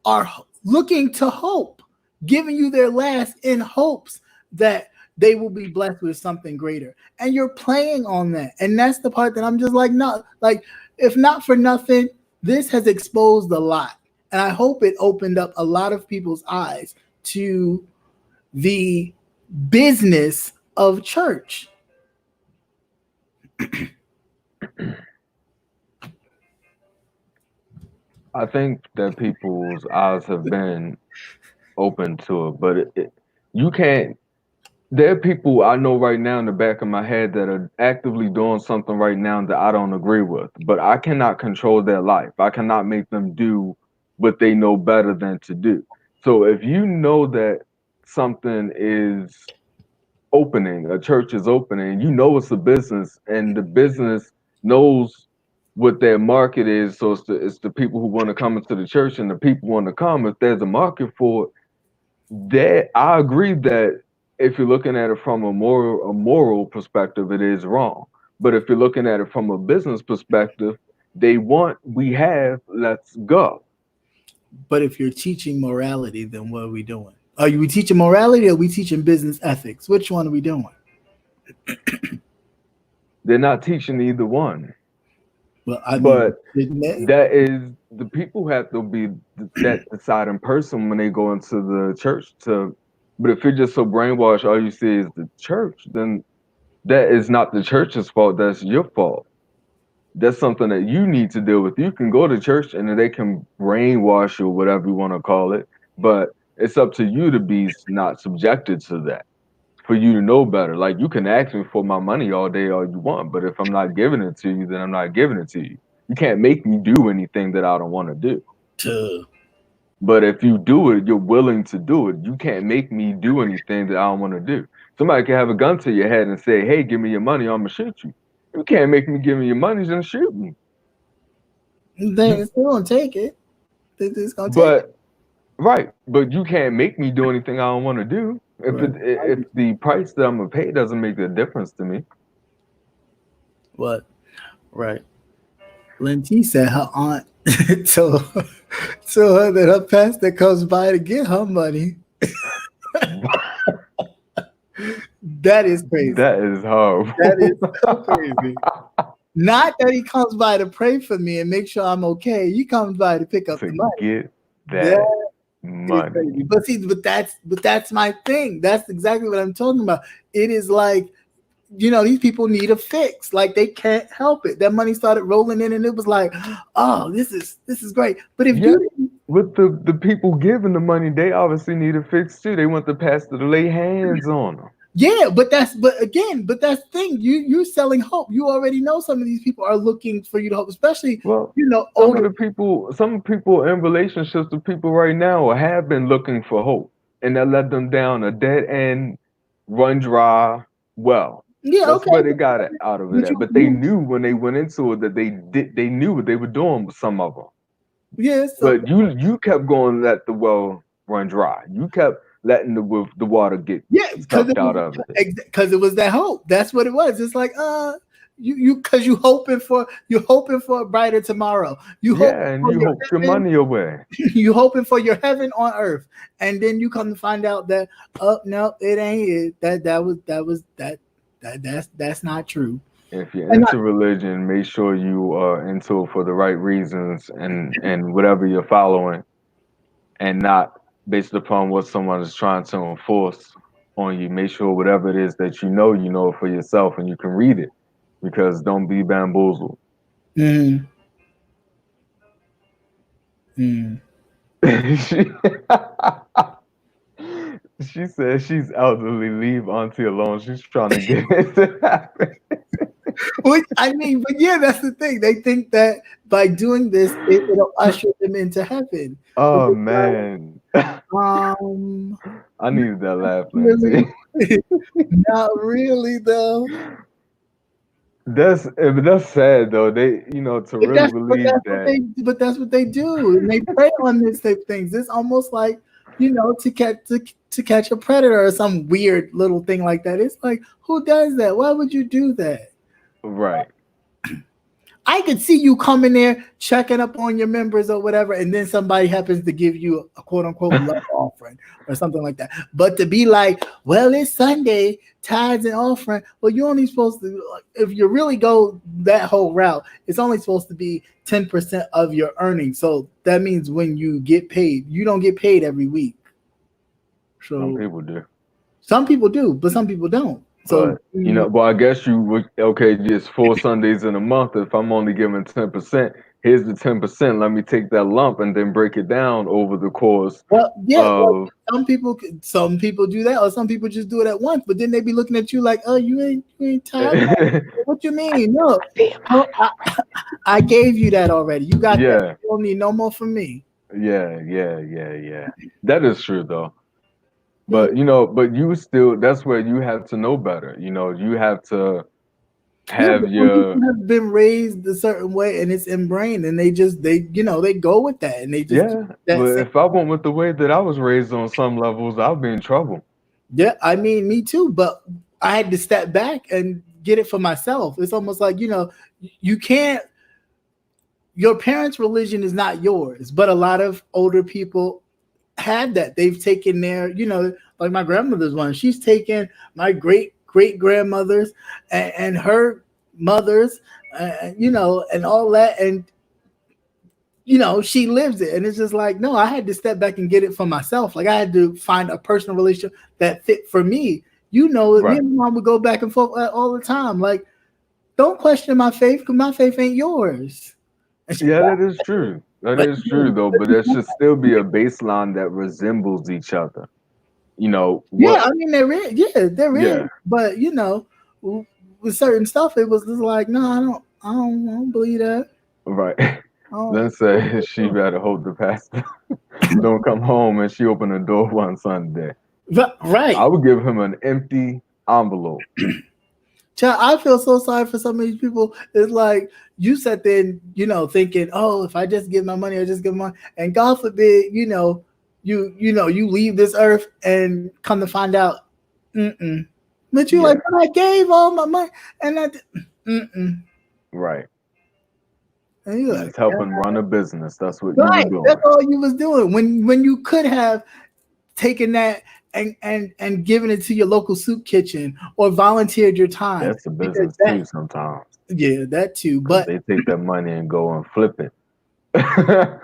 are looking to hope, giving you their last in hopes that they will be blessed with something greater. And you're playing on that. And that's the part that I'm just like, no, like, if not for nothing, this has exposed a lot. And I hope it opened up a lot of people's eyes to the business of church. I think that people's eyes have been open to it, but you can't. There are people I know right now in the back of my head that are actively doing something right now that I don't agree with, but I cannot control their life. I cannot make them do what they know better than to do. So if you know that something is opening, a church is opening, you know it's a business, and the business knows what their market is. So it's the people who want to come into the church, and the people want to come. If there's a market for it, that I agree that if you're looking at it from a moral perspective, it is wrong. But if you're looking at it from a business perspective, they want, we have, let's go. But if you're teaching morality, then what are we doing? Are we teaching morality or are we teaching business ethics? Which one are we doing? They're not teaching either one. Well, I mean, But didn't they? that is, the people have to be that deciding person when they go into the church to. But if you're just so brainwashed, all you see is the church, then that is not the church's fault. That's your fault. That's something that you need to deal with. You can go to church and they can brainwash you, whatever you want to call it, but it's up to you to be not subjected to that. For you to know better. Like, you can ask me for my money all day, all you want, but if I'm not giving it to you, then I'm not giving it to you. You can't make me do anything that I don't want to do. To But if you do it, you're willing to do it. You can't make me do anything that I don't want to do. Somebody can have a gun to your head and say, "Hey, give me your money, I'm gonna shoot you." You can't make me give me your money and shoot me. they still gonna take it. They just gonna take it. But right, but you can't make me do anything I don't want to do. If Right. the price that I'm gonna pay doesn't make a difference to me. What? Right. Linty said her aunt told, told her that her pastor comes by to get her money. That is crazy. That is horrible. That is so crazy. Not that he comes by to pray for me and make sure I'm okay. He comes by to pick up To the money. get that It's money. crazy. But see, but that's my thing. That's exactly what I'm talking about. It is like, these people need a fix. Like they can't help it. That money started rolling in, and it was like, oh, this is great. But if Yeah, you didn't, with the people giving the money, they obviously need a fix too. They want the pastor to lay hands on them. yeah, but that's the thing. You're selling hope. You already know some of these people are looking for you to hope, especially Well, older. some people in relationships with people right now have been looking for hope, and that led them down a dead end, run dry well. Yeah, That's okay, where they got it out of it but at. But they knew when they went into it that they knew what they were doing with some of them. yeah. So But you kept going let the well run dry. You kept letting the water get yeah, sucked out of it. because it was that hope. That's what it was. It's like because you're hoping for a brighter tomorrow. You hope Yeah, and for you your hope your heaven. money away. You hoping for your heaven on earth, and then you come to find out that no, it ain't it. That's not true. If you're And I, into religion, make sure you are into it for the right reasons and whatever you're following, and not based upon what someone is trying to enforce on you. Make sure whatever it is that you know it for yourself, and you can read it. Because don't be bamboozled. mm, mm. she, she said she's elderly. Leave auntie alone. She's trying to get it to happen. Which I mean, but yeah, that's the thing. They think that by doing this, it'll usher them into heaven. But Oh it's like, man, um, I needed that laugh, really, Lindsay. not really though. That's sad though. They to But really believe that. that's what they do, and they prey on this type of things. It's almost like to catch a predator or some weird little thing like that. It's like, who does that? Why would you do that? Right. I could see you coming there, checking up on your members or whatever, and then somebody happens to give you a quote unquote love offering or something like that. But to be like, well, it's Sunday, tithes and offering. Well, you're only supposed to, if you really go that whole route, it's only supposed to be 10% of your earnings. So that means when you get paid, you don't get paid every week. Some So people do. some people do, but some people don't. So But well, I guess you would okay, just 4 Sundays in a month. If I'm only giving 10%, here's the 10%. Let me take that lump and then break it down over the course well, yeah, like of some people do that, or some people just do it at once. But then they be looking at you like, "Oh, you ain't tired? What you mean? No, no, I gave you that already. You got that. yeah, You don't need no more from me." yeah. That is true though. Yeah, But but you still that's where you have to know better. You have to yeah. have But some your people have been raised a certain way, and it's ingrained, and they go with that, and they just keep yeah. that But same. if I went with the way that I was raised on some levels, I'll be in trouble. Yeah, I mean, me too. But I had to step back and get it for myself. It's almost like you can't. Your parents' religion is not yours, but a lot of older people had that. They've taken like my grandmother's one. She's taken my great grandmother's and her mother's, and all that, and she lives it. And it's just like, no, I had to step back and get it for myself. Like I had to find a personal relationship that fit for me. Me Right. and my mom would go back and forth all the time. Like, don't question my faith because my faith ain't yours. And she, Yeah, that is true. That but is true though, but there should still be a baseline that resembles each other. yeah, What I mean there is, yeah, there is, yeah, but with certain stuff, it was just like, no, I don't believe that. right. I don't, Then say she better hope the pastor don't come home and she open the door one Sunday. I right. would give him an empty envelope. Child, I feel so sorry for some of these people. It's like you sat there, thinking, oh, if I just give my money, I just give money, and God forbid, you leave this earth and come to find out, mm-mm. But you like, Yeah, but I gave all my money, and mm-mm. right. And you're You like, was helping run a business. That's what you were right, that's doing. all you was doing when you could have taken that and given it to your local soup kitchen or volunteered your time That's a because business that too sometimes. yeah, that too. Because But they take that money and go and flip it. Don't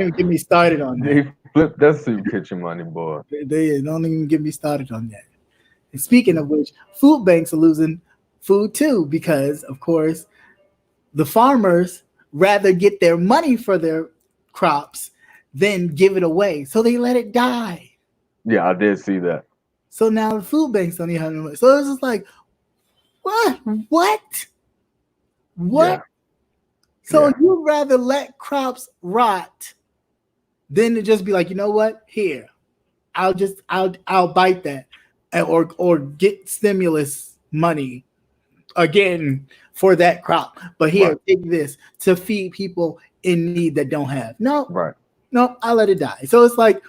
even get me started on that. They flipped that soup kitchen money, boy. They don't even get me started on that. And speaking of which, food banks are losing food too because, of course, the farmers rather get their money for their crops than give it away. So they let it die. Yeah, I did see that. So now the food banks don't even have no money. So it's just like, what? What? What? Yeah. So Yeah. you'd rather let crops rot than to just be like, you know what? Here, I'll bite that, or get stimulus money again for that crop. But here, Right. take this to feed people in need that don't have. No, Right. no, I let it die. So it's like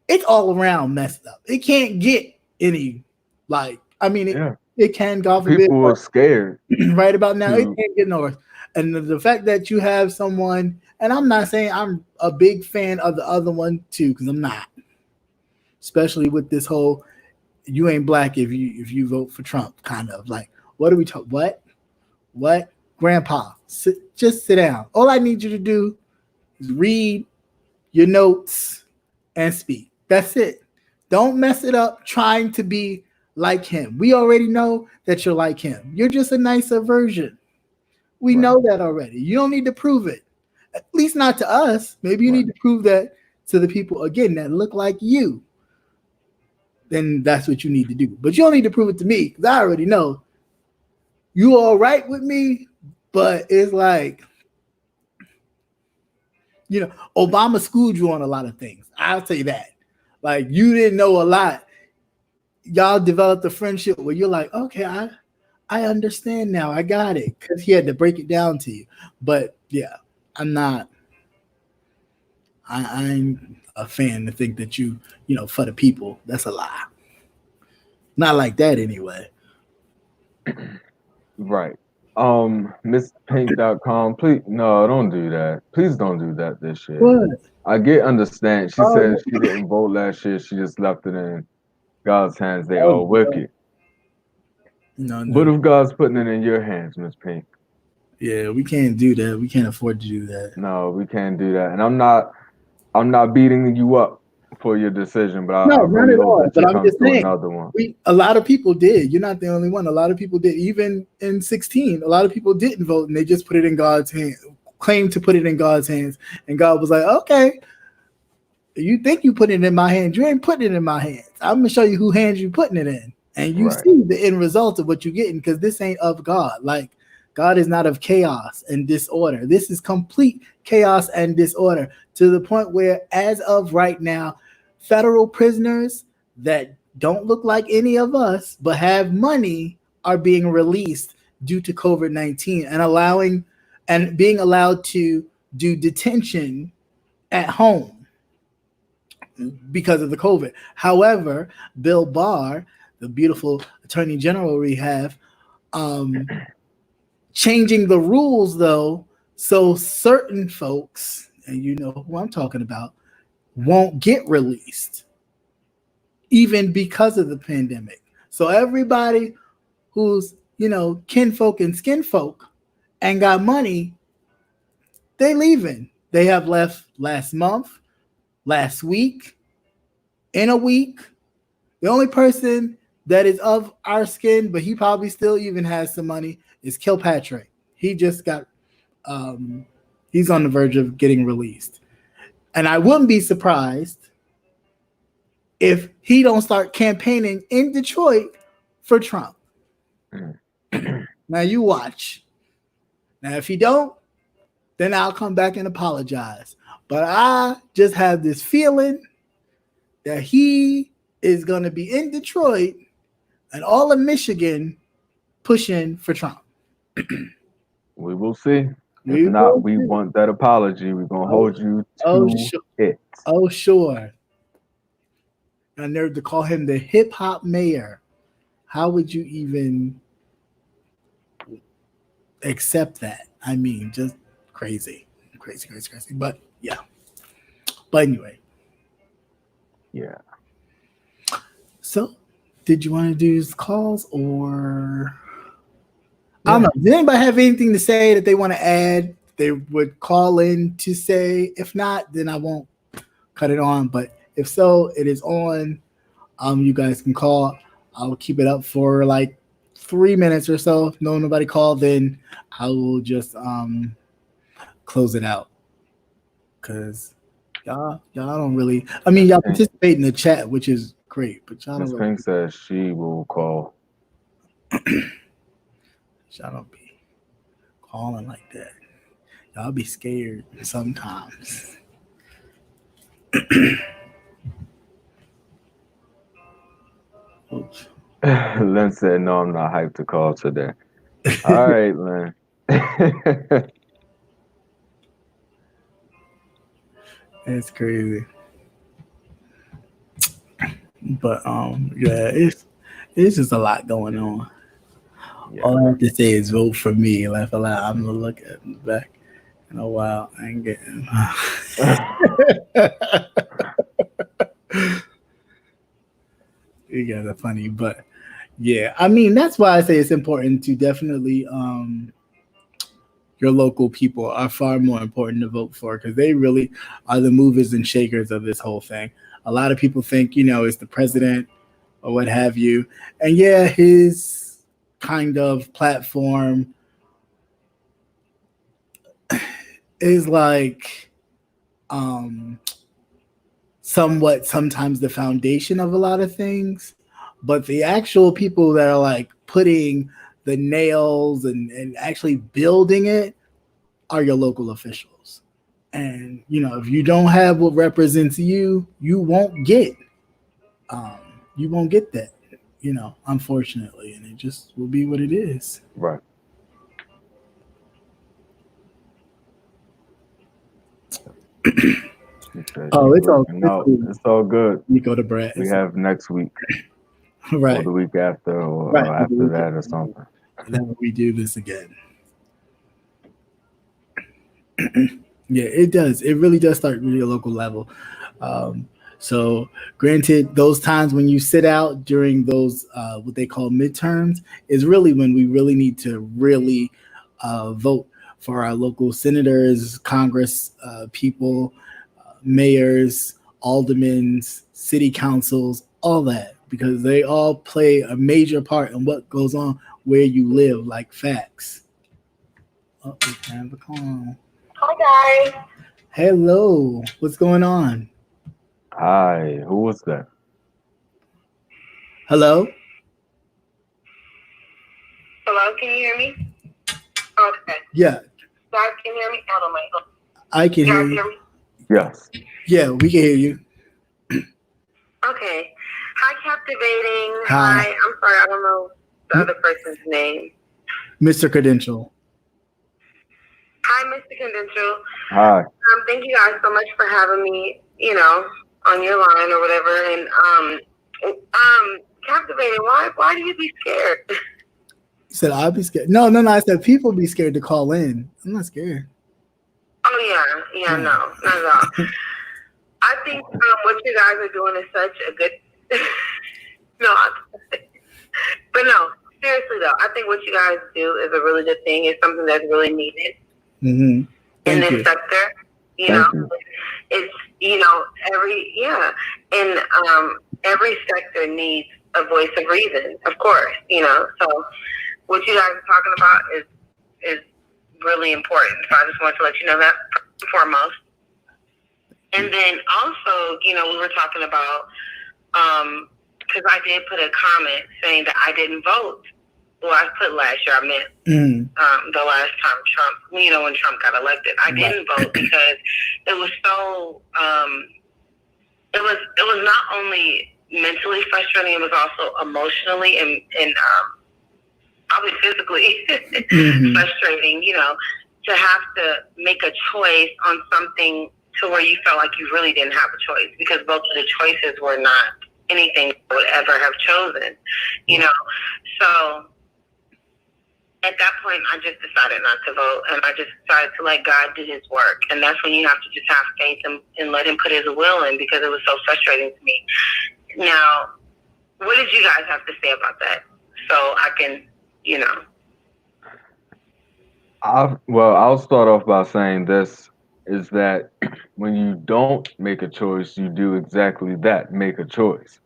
it's all around messed up. It can't get any like I mean Yeah. it can, God forbid, People were but scared right about now it to. can't get north. And the fact that you have someone, and I'm not saying I'm a big fan of the other one too, because I'm not, especially with this whole you ain't black if you vote for Trump kind of like what are we talking what grandpa just sit down. All I need you to do is read your notes and speak. That's it. Don't mess it up trying to be like him. We already know that you're like him. You're just a nicer version. We Right. know that already. You don't need to prove it. At least not to us. Maybe you Right. need to prove that to the people again that look like you. Then that's what you need to do. But you don't need to prove it to me because I already know you all right with me. But it's like, Obama schooled you on a lot of things. I'll say that. Like you didn't know a lot. Y'all developed a friendship where you're like, okay, I understand now. I got it because he had to break it down to you. But yeah, I'm not. I'm a fan to think that for the people. That's a lie. Not like that anyway. Right. MissPink.com. Please, no, don't do that. Please don't do that this year. What? I get understand. She Oh, said she didn't vote last year. She just left it in God's hands. They oh all no, wicked. no, But no. if God's putting it in your hands, Miss Pink, Yeah, we can't do that. We can't afford to do that. no, we can't do that. And I'm not beating you up for your decision, but I No, not really at hope all. that But you I'm come just through saying, another one. a lot of people did. You're not the only one. A lot of people did. Even in 16, a lot of people didn't vote, and they just put it in God's hands. Claimed to put it in God's hands, and God was like, "Okay, you think you put it in my hands? You ain't putting it in my hands. I'm gonna show you who hands you putting it in, and you Right. see the end result of what you're getting because this ain't of God. Like God is not of chaos and disorder. This is complete chaos and disorder to the point where, as of right now, federal prisoners that don't look like any of us but have money are being released due to COVID-19 and being allowed to do detention at home because of the COVID. However, Bill Barr, the beautiful Attorney General we have, um, changing the rules though, so certain folks, and you know who I'm talking about, won't get released, even because of the pandemic. So everybody who's kinfolk and skinfolk and got money, they leaving. They have left last month, last week, in a week. The only person that is of our skin, but he probably still even has some money, is Kilpatrick. He just got, he's on the verge of getting released. And I wouldn't be surprised if he don't start campaigning in Detroit for Trump. Now you watch. Now if he don't, then I'll come back and apologize. But I just have this feeling that he is going to be in Detroit and all of Michigan pushing for Trump. We will see. If We not, will we see. want that apology. We're gonna Oh, hold you oh, to sure. it. Oh, sure. I nerve to call him the hip hop mayor. How would you even accept that? I mean, just crazy, crazy, crazy, crazy. But yeah. But anyway, Yeah. so did you want to do calls or? I Yeah. don't know. Does anybody have anything to say that they want to add they would call in to say. If not, then I won't cut it on. But if so, it is on. You guys can call. I'll keep it up for like 3 minutes or so. If nobody called, then I will just close it out. Cause y'all don't really. I mean, y'all participate in the chat, which is great, but y'all don't Miss really. Pink says she will call. Y'all don't be calling like that. Y'all be scared sometimes. Oops. Lynn said, no, I'm not hyped to call today. All right, Lynn. It's crazy. But yeah, it's just a lot going on. Yeah. All I have to say is vote for me. Laugh a lot. I'm gonna look at the back in a while. I ain't getting. You guys are funny, but yeah, I mean that's why I say it's important to definitely your local people are far more important to vote for because they really are the movers and shakers of this whole thing. A lot of people think it's the president or what have you, and yeah, his kind of platform is like um somewhat sometimes the foundation of a lot of things, but the actual people that are like putting the nails and actually building it are your local officials. And if you don't have what represents you, um, you won't get that. Unfortunately, and it just will be what it is. Right. Oh, it's all no, it's all good. Nico the Brat. We have next week, right, or the week after, or right after that, or something. And then we do this again. Yeah, it does. It really does start with your local level. So, granted, those times when you sit out during those what they call midterms is really when we really need to really vote for our local senators, Congress people, mayors, aldermen, city councils, all that, because they all play a major part in what goes on where you live, like facts. Oh, we have a call. Hi, guys. Hello. What's going on? Hi, who was that? Hello? Hello, can you hear me? Okay. Yeah. Guys, can you hear me? I don't know. I can hear you. Yes. Yeah, we can hear you. Okay. Hi, Captivating. Hi. I'm sorry, I don't know the other person's name. MrCredentialed. Hi, MrCredentialed. Hi. Thank you guys so much for having me, on your line or whatever. And Captivating, why do you be scared? You said I'd be scared. No. I said people be scared to call in. I'm not scared. Oh yeah, no, not at all. I think what you guys are doing is such a good. But no, seriously though, I think what you guys do is a really good thing. It's something that's really needed in this sector. It's every sector needs a voice of reason, of course. So what you guys are talking about is really important. So I just want to let you know that foremost. And then also, we were talking about, because I did put a comment saying that I didn't vote. Well, I put last year, I meant the last time Trump, when Trump got elected. I didn't vote because it was so, it was not only mentally frustrating, it was also emotionally and probably physically frustrating, to have to make a choice on something to where you felt like you really didn't have a choice, because both of the choices were not anything I would ever have chosen, So at that point, I just decided not to vote, and I just decided to let God do his work. And that's when you have to just have faith and let him put his will in, because it was so frustrating to me. Now, what did you guys have to say about that? So I can, I'll start off by saying this is that when you don't make a choice, you do exactly that, make a choice.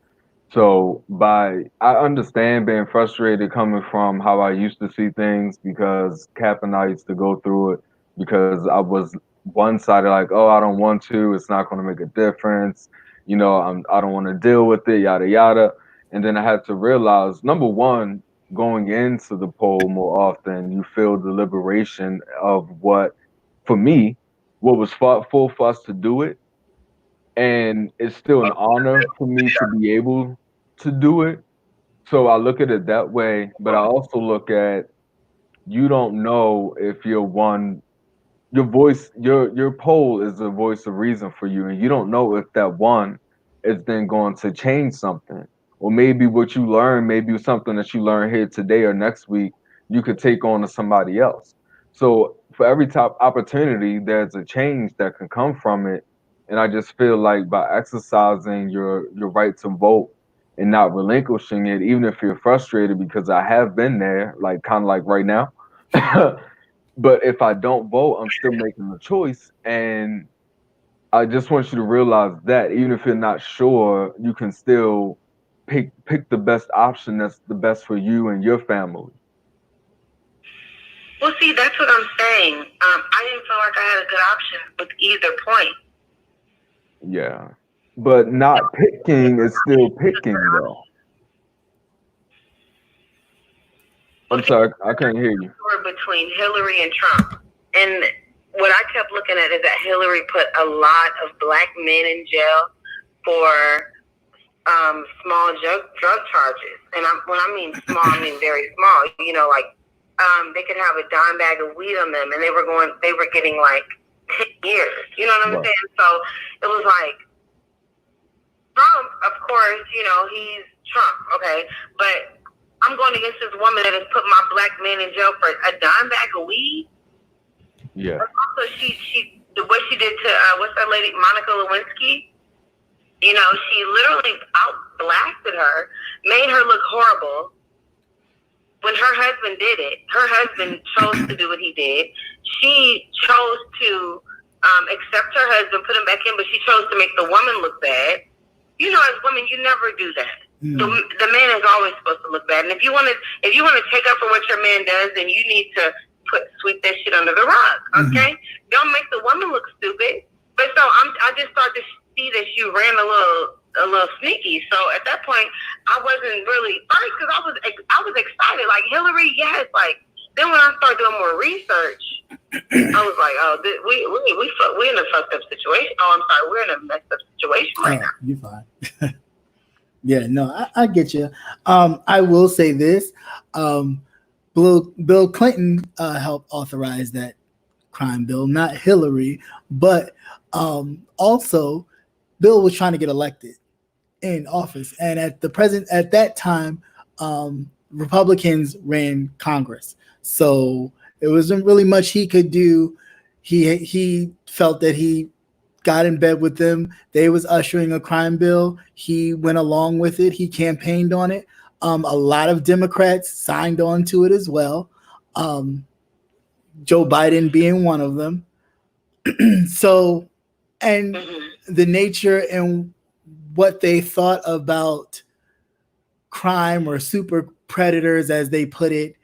So I understand being frustrated coming from how I used to see things because Cap and I used to go through it because I was one sided like, oh, I don't want to, it's not going to make a difference, I don't want to deal with it, yada yada. And then I had to realize, number one, going into the poll more often, you feel the liberation of for me, what was full for us to do it, and it's still an honor for me to be able to do it. So I look at it that way, but I also look at, you don't know if you're one, your voice, your poll is a voice of reason for you, and you don't know if that one is then going to change something, or maybe what you learn, maybe something that you learn here today or next week, you could take on to somebody else. So for every top opportunity, there's a change that can come from it, and I just feel like by exercising your right to vote and not relinquishing it, even if you're frustrated, because I have been there, like kind of like right now. But if I don't vote, I'm still making the choice. And I just want you to realize that even if you're not sure, you can still pick the best option that's the best for you and your family. Well, see, that's what I'm saying. I didn't feel like I had a good option with either point. Yeah. But not picking is still picking, though. I'm sorry, I can't hear you. Between Hillary and Trump. And what I kept looking at is that Hillary put a lot of black men in jail for small drug charges. And when I mean small, I mean very small. They could have a dime bag of weed on them, and they were getting like 10 years. You know what I'm saying? So it was like, Trump, of course, he's Trump, okay? But I'm going against this woman that has put my black man in jail for a dime bag of weed. Yeah. Also, what she did to what's that lady, Monica Lewinsky? She literally outblasted her, made her look horrible. When her husband did it, her husband chose to do what he did. She chose to accept her husband, put him back in, but she chose to make the woman look bad. As women, you never do that. The man is always supposed to look bad. And if you want to take up for what your man does, then you need to sweep that shit under the rug. Okay? Don't make the woman look stupid. But so I just started to see that you ran a little sneaky. So at that point, I wasn't really first because I was excited. Like Hillary, yes. Like then when I started doing more research, I was like, oh, we're in a fucked up situation. Oh, I'm sorry, we're in a messed up situation right now. You're fine. Yeah, no, I get you. I will say this: Bill Clinton helped authorize that crime bill, not Hillary, but also Bill was trying to get elected in office, and at that time, Republicans ran Congress, so it wasn't really much he could do. He felt that he got in bed with them. They was ushering a crime bill. He went along with it. He campaigned on it. A lot of Democrats signed on to it as well. Joe Biden being one of them. So, and the nature and what they thought about crime or super predators, as they put it.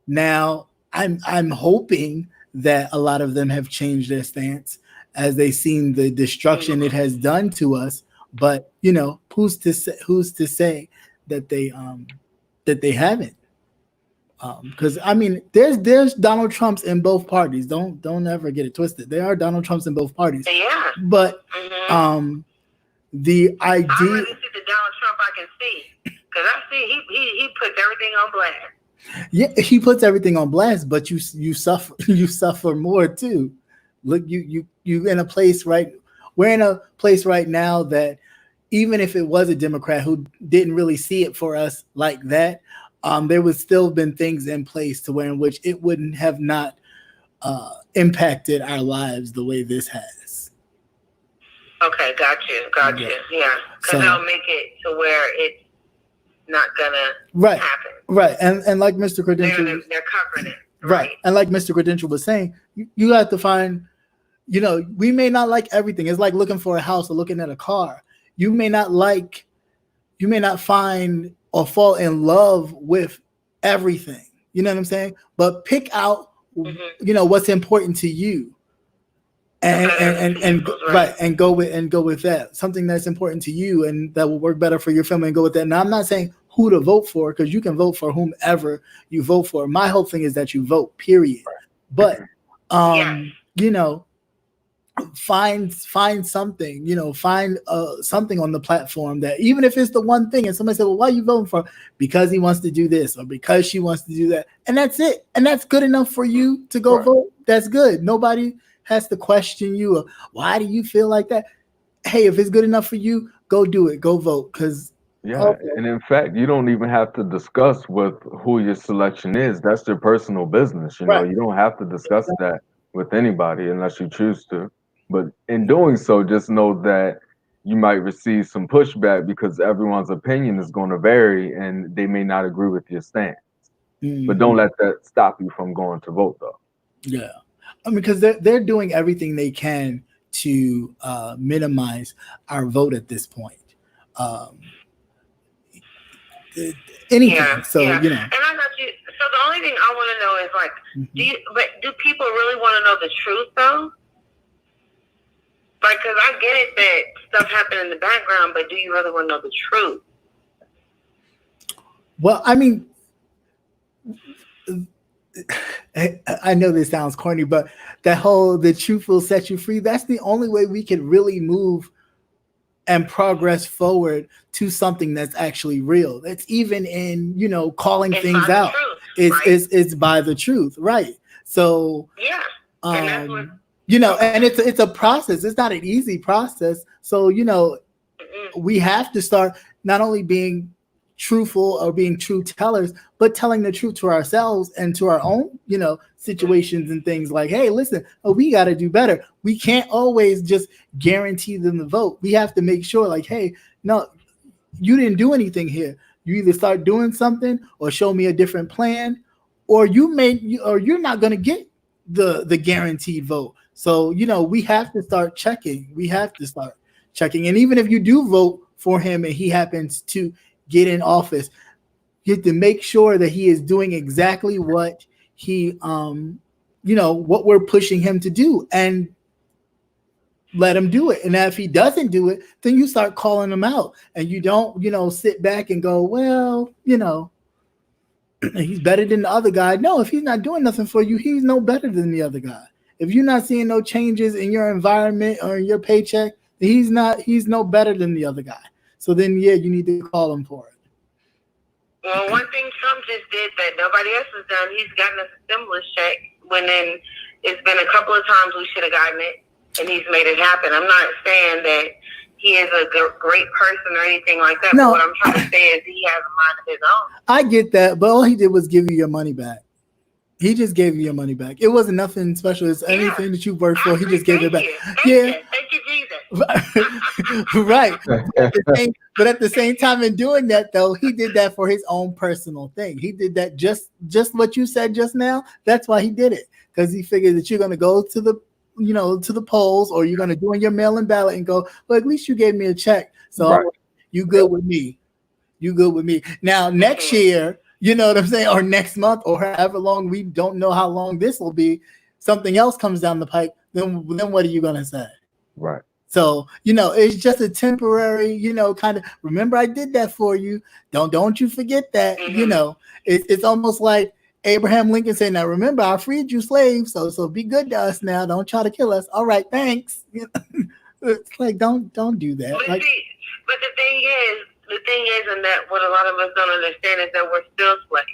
Now, I'm hoping that a lot of them have changed their stance as they've seen the destruction it has done to us. But who's to say that they haven't? Because there's Donald Trumps in both parties. Don't ever get it twisted. There are Donald Trumps in both parties. Yeah. But the idea. I really see the Donald Trump I can see, because I see he puts everything on blast. Yeah, he puts everything on blast, but you suffer more too. Look, you in a place right. We're in a place right now that even if it was a Democrat who didn't really see it for us like that, there would still been things in place to where in which it wouldn't have not impacted our lives the way this has. Okay, got you. Yeah, because they'll make it to where it's not gonna happen. Right, and like Mr. Credentialed, they're covering it. Right. And like Mr. Credential was saying, you have to find, we may not like everything. It's like looking for a house or looking at a car. You may not find or fall in love with everything. You know what I'm saying? But pick out, what's important to you. And right, and go with that. Something that's important to you and that will work better for your family, and go with that. Now, I'm not saying who to vote for, because you can vote for whomever you vote for. My whole thing is that you vote, period. But find something, find something on the platform that, even if it's the one thing, and somebody said, well, why are you voting for? Because he wants to do this or because she wants to do that, and that's it, and that's good enough for you to go vote. That's good. Nobody has to question you or why do you feel like that. Hey, if it's good enough for you, go do it, go vote. Because and in fact, you don't even have to discuss with who your selection is. That's your personal business. You don't have to discuss that with anybody unless you choose to. But in doing so, just know that you might receive some pushback because everyone's opinion is going to vary and they may not agree with your stance. But don't let that stop you from going to vote, though. Yeah. Because they're doing everything they can to minimize our vote at this point. Anything. And I got you. So the only thing I want to know is, like, do people really want to know the truth, though? Like, because I get it that stuff happened in the background, but do you really want to know the truth? Well, I mean, I know this sounds corny, but the truth will set you free. That's the only way we can really move and progress forward to something that's actually real. That's even in, calling things out. It's by the truth. Right. So, and that's what, and it's a process. It's not an easy process. So, we have to start not only being truthful or being true tellers, but telling the truth to ourselves and to our own, situations and things like, hey, listen, we got to do better. We can't always just guarantee them the vote. We have to make sure, like, hey, no, you didn't do anything here. You either start doing something or show me a different plan, or you're not going to get the guaranteed vote. So, we have to start checking. And even if you do vote for him and he happens to get in office, you have to make sure that he is doing exactly what he, what we're pushing him to do, and let him do it. And if he doesn't do it, then you start calling him out, and you don't, sit back and go, well, he's better than the other guy. No, if he's not doing nothing for you, he's no better than the other guy. If you're not seeing no changes in your environment or in your paycheck, he's no better than the other guy. So then, you need to call him for it. Well, one thing Trump just did that nobody else has done, he's gotten us a stimulus check when then it's been a couple of times we should have gotten it, and he's made it happen. I'm not saying that he is a great person or anything like that, but what I'm trying to say is he has a mind of his own. I get that, but all he did was give you your money back. He just gave you your money back. It wasn't nothing special. It's anything that you worked for. He just gave it back. Thank you, Jesus. Right. But at the same time, in doing that, though, he did that for his own personal thing. He did that just what you said just now. That's why he did it, because he figured that you're going to go to the polls, or you're going to do in your mail-in ballot and go, well, at least you gave me a check. So you good with me. You good with me. Now, next year, you know what I'm saying? Or next month, or however long, we don't know how long this will be, something else comes down the pipe, then what are you going to say? Right. So, it's just a temporary, kind of, remember I did that for you. Don't you forget that, it's almost like Abraham Lincoln saying, now remember, I freed you slaves. So be good to us now. Don't try to kill us. All right. Thanks. It's like, don't do that. But the thing is, and that what a lot of us don't understand is that we're still slaves.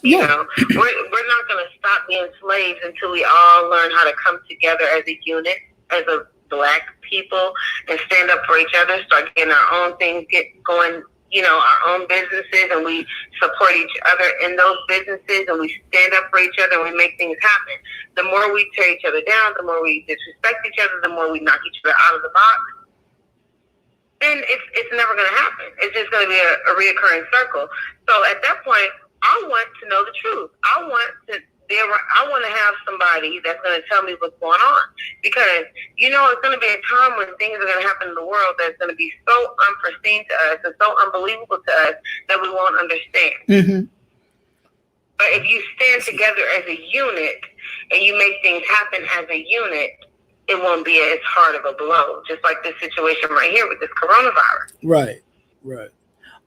We're not going to stop being slaves until we all learn how to come together as a unit, as a Black people, and stand up for each other, start getting our own things, get going, our own businesses, and we support each other in those businesses, and we stand up for each other, and we make things happen. The more we tear each other down, the more we disrespect each other, the more we knock each other out of the box, then it's never going to happen. It's just going to be a reoccurring circle. So at that point, I want to know the truth. I want I want to have somebody that's going to tell me what's going on, because it's going to be a time when things are going to happen in the world that's going to be so unforeseen to us and so unbelievable to us that we won't understand. Mm-hmm. But if you stand together as a unit and you make things happen as a unit, it won't be as hard of a blow. Just like this situation right here with this coronavirus. Right.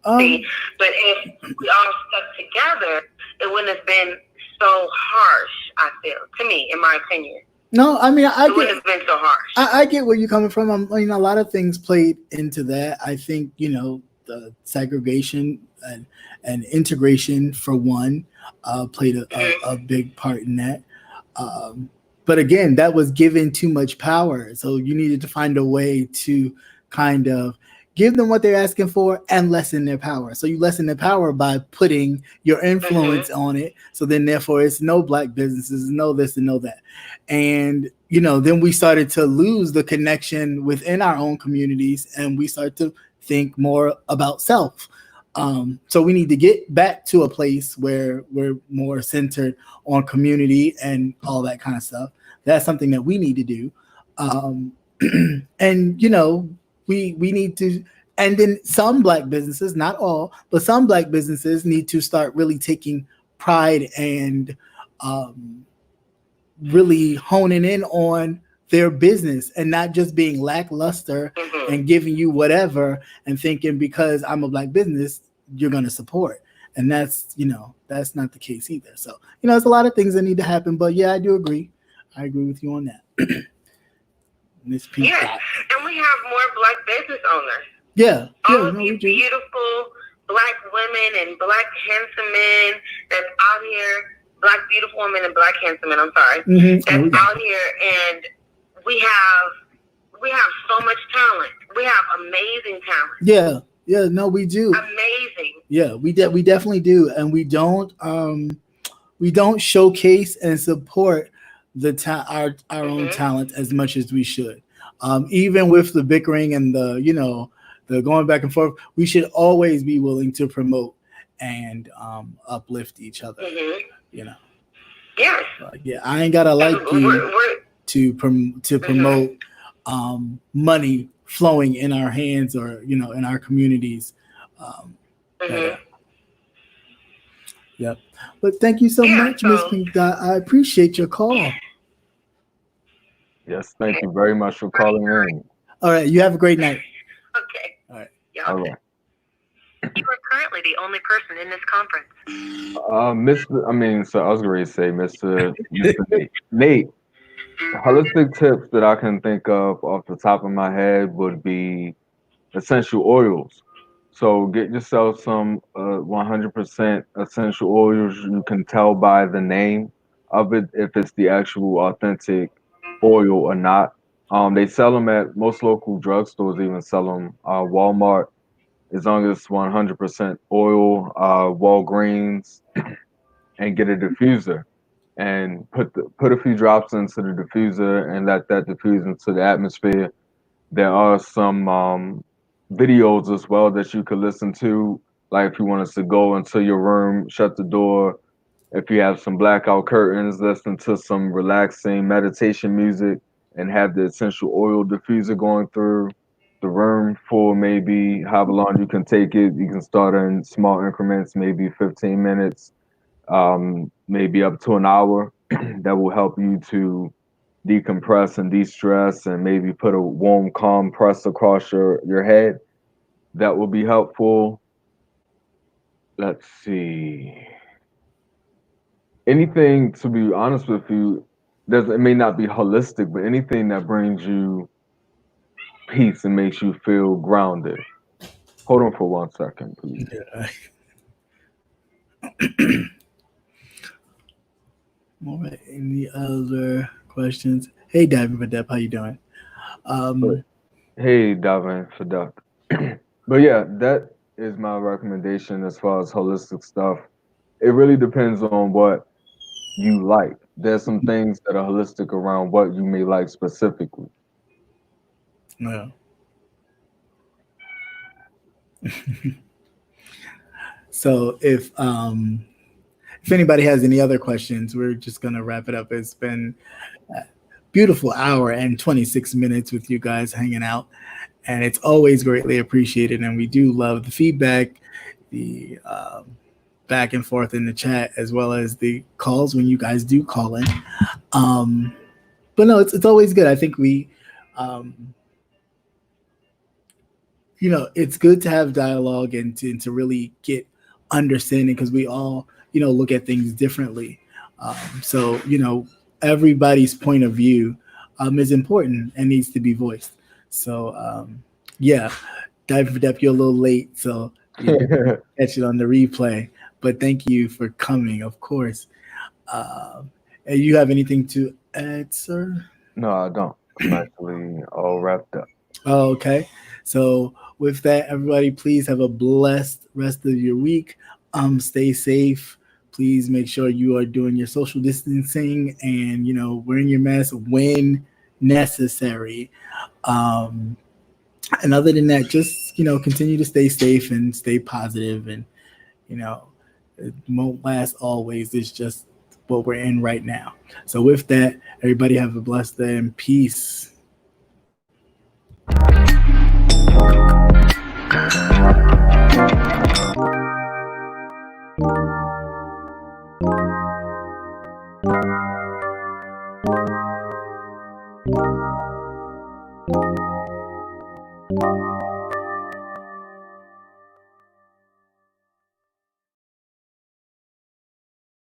But if we all stuck together, it wouldn't have been so harsh, I feel, to me, in my opinion. No, I mean, it wouldn't have been so harsh. I get where you're coming from. A lot of things played into that. I think, the segregation and integration, for one, played a big part in that. But again, that was given too much power. So you needed to find a way to kind of give them what they're asking for and lessen their power. So you lessen their power by putting your influence on it. So then therefore it's no black businesses, no this and no that. And, then we started to lose the connection within our own communities, and we start to think more about self. So we need to get back to a place where we're more centered on community and all that kind of stuff. That's something that we need to do. And, we need to, and then some black businesses, not all, but some black businesses need to start really taking pride and really honing in on their business and not just being lackluster and giving you whatever and thinking because I'm a black business, you're going to support. And that's not the case either. So, there's a lot of things that need to happen, but yeah, I do agree. I agree with you on that. Miss P. Yes, and we have more black business owners. Yeah. All of you beautiful black women and black handsome men that's out here, black beautiful women and black handsome men, that's out here, and we have so much talent. We have amazing talent. Yeah, no, we do. Amazing. Yeah, we definitely do, and we don't showcase and support our own talent as much as we should. Even with the bickering and the going back and forth, we should always be willing to promote and uplift each other. Yes. Yeah, I ain't gotta like you to promote money flowing in our hands or in our communities. Yep. But thank you so much, Miss Pink. I appreciate your call. Yes, thank you very much for calling in. All right, you have a great night. Okay. All right. Yeah. All right. You are currently the only person in this conference. So I was going to say, Mr. Nate, holistic tips that I can think of off the top of my head would be essential oils. So get yourself some 100% essential oils. You can tell by the name of it if it's the actual authentic oil or not. They sell them at most local drugstores, even sell them Walmart, as long as it's 100% oil, Walgreens, and get a diffuser and put a few drops into the diffuser and let that diffuse into the atmosphere. There are some videos as well that you could listen to, like if you want us to go into your room, shut the door. If you have some blackout curtains, listen to some relaxing meditation music and have the essential oil diffuser going through the room for maybe however long you can take it. You can start in small increments, maybe 15 minutes, maybe up to an hour. That will help you to decompress and de-stress and maybe put a warm, calm press across your head. That will be helpful. Let's see. Anything, to be honest with you, it may not be holistic, but anything that brings you peace and makes you feel grounded. Hold on for 1 second, please. Yeah. All right. Any other questions? Hey, Davin Fadep, how you doing? Hey, Davin Fadep. But yeah, that is my recommendation as far as holistic stuff. It really depends on what you like. There's some things that are holistic around what you may like specifically. Yeah. So if if anybody has any other questions, we're just going to wrap it up. It's been a beautiful hour and 26 minutes with you guys hanging out. And it's always greatly appreciated. And we do love the feedback, the back and forth in the chat, as well as the calls when you guys do call in. But no, it's always good. I think we, it's good to have dialogue and to really get understanding, because we all, look at things differently. So, everybody's point of view is important and needs to be voiced. So, yeah, Dive Dep, you're a little late, so you catch it on the replay. But thank you for coming, of course. And you have anything to add, sir? No, I don't. I'm actually all wrapped up. Oh, okay. So with that, everybody, please have a blessed rest of your week. Stay safe. Please make sure you are doing your social distancing and, wearing your mask when necessary. And other than that, just, continue to stay safe and stay positive. And, it won't last always. It's just what we're in right now. So with that, everybody have a blessed day and peace.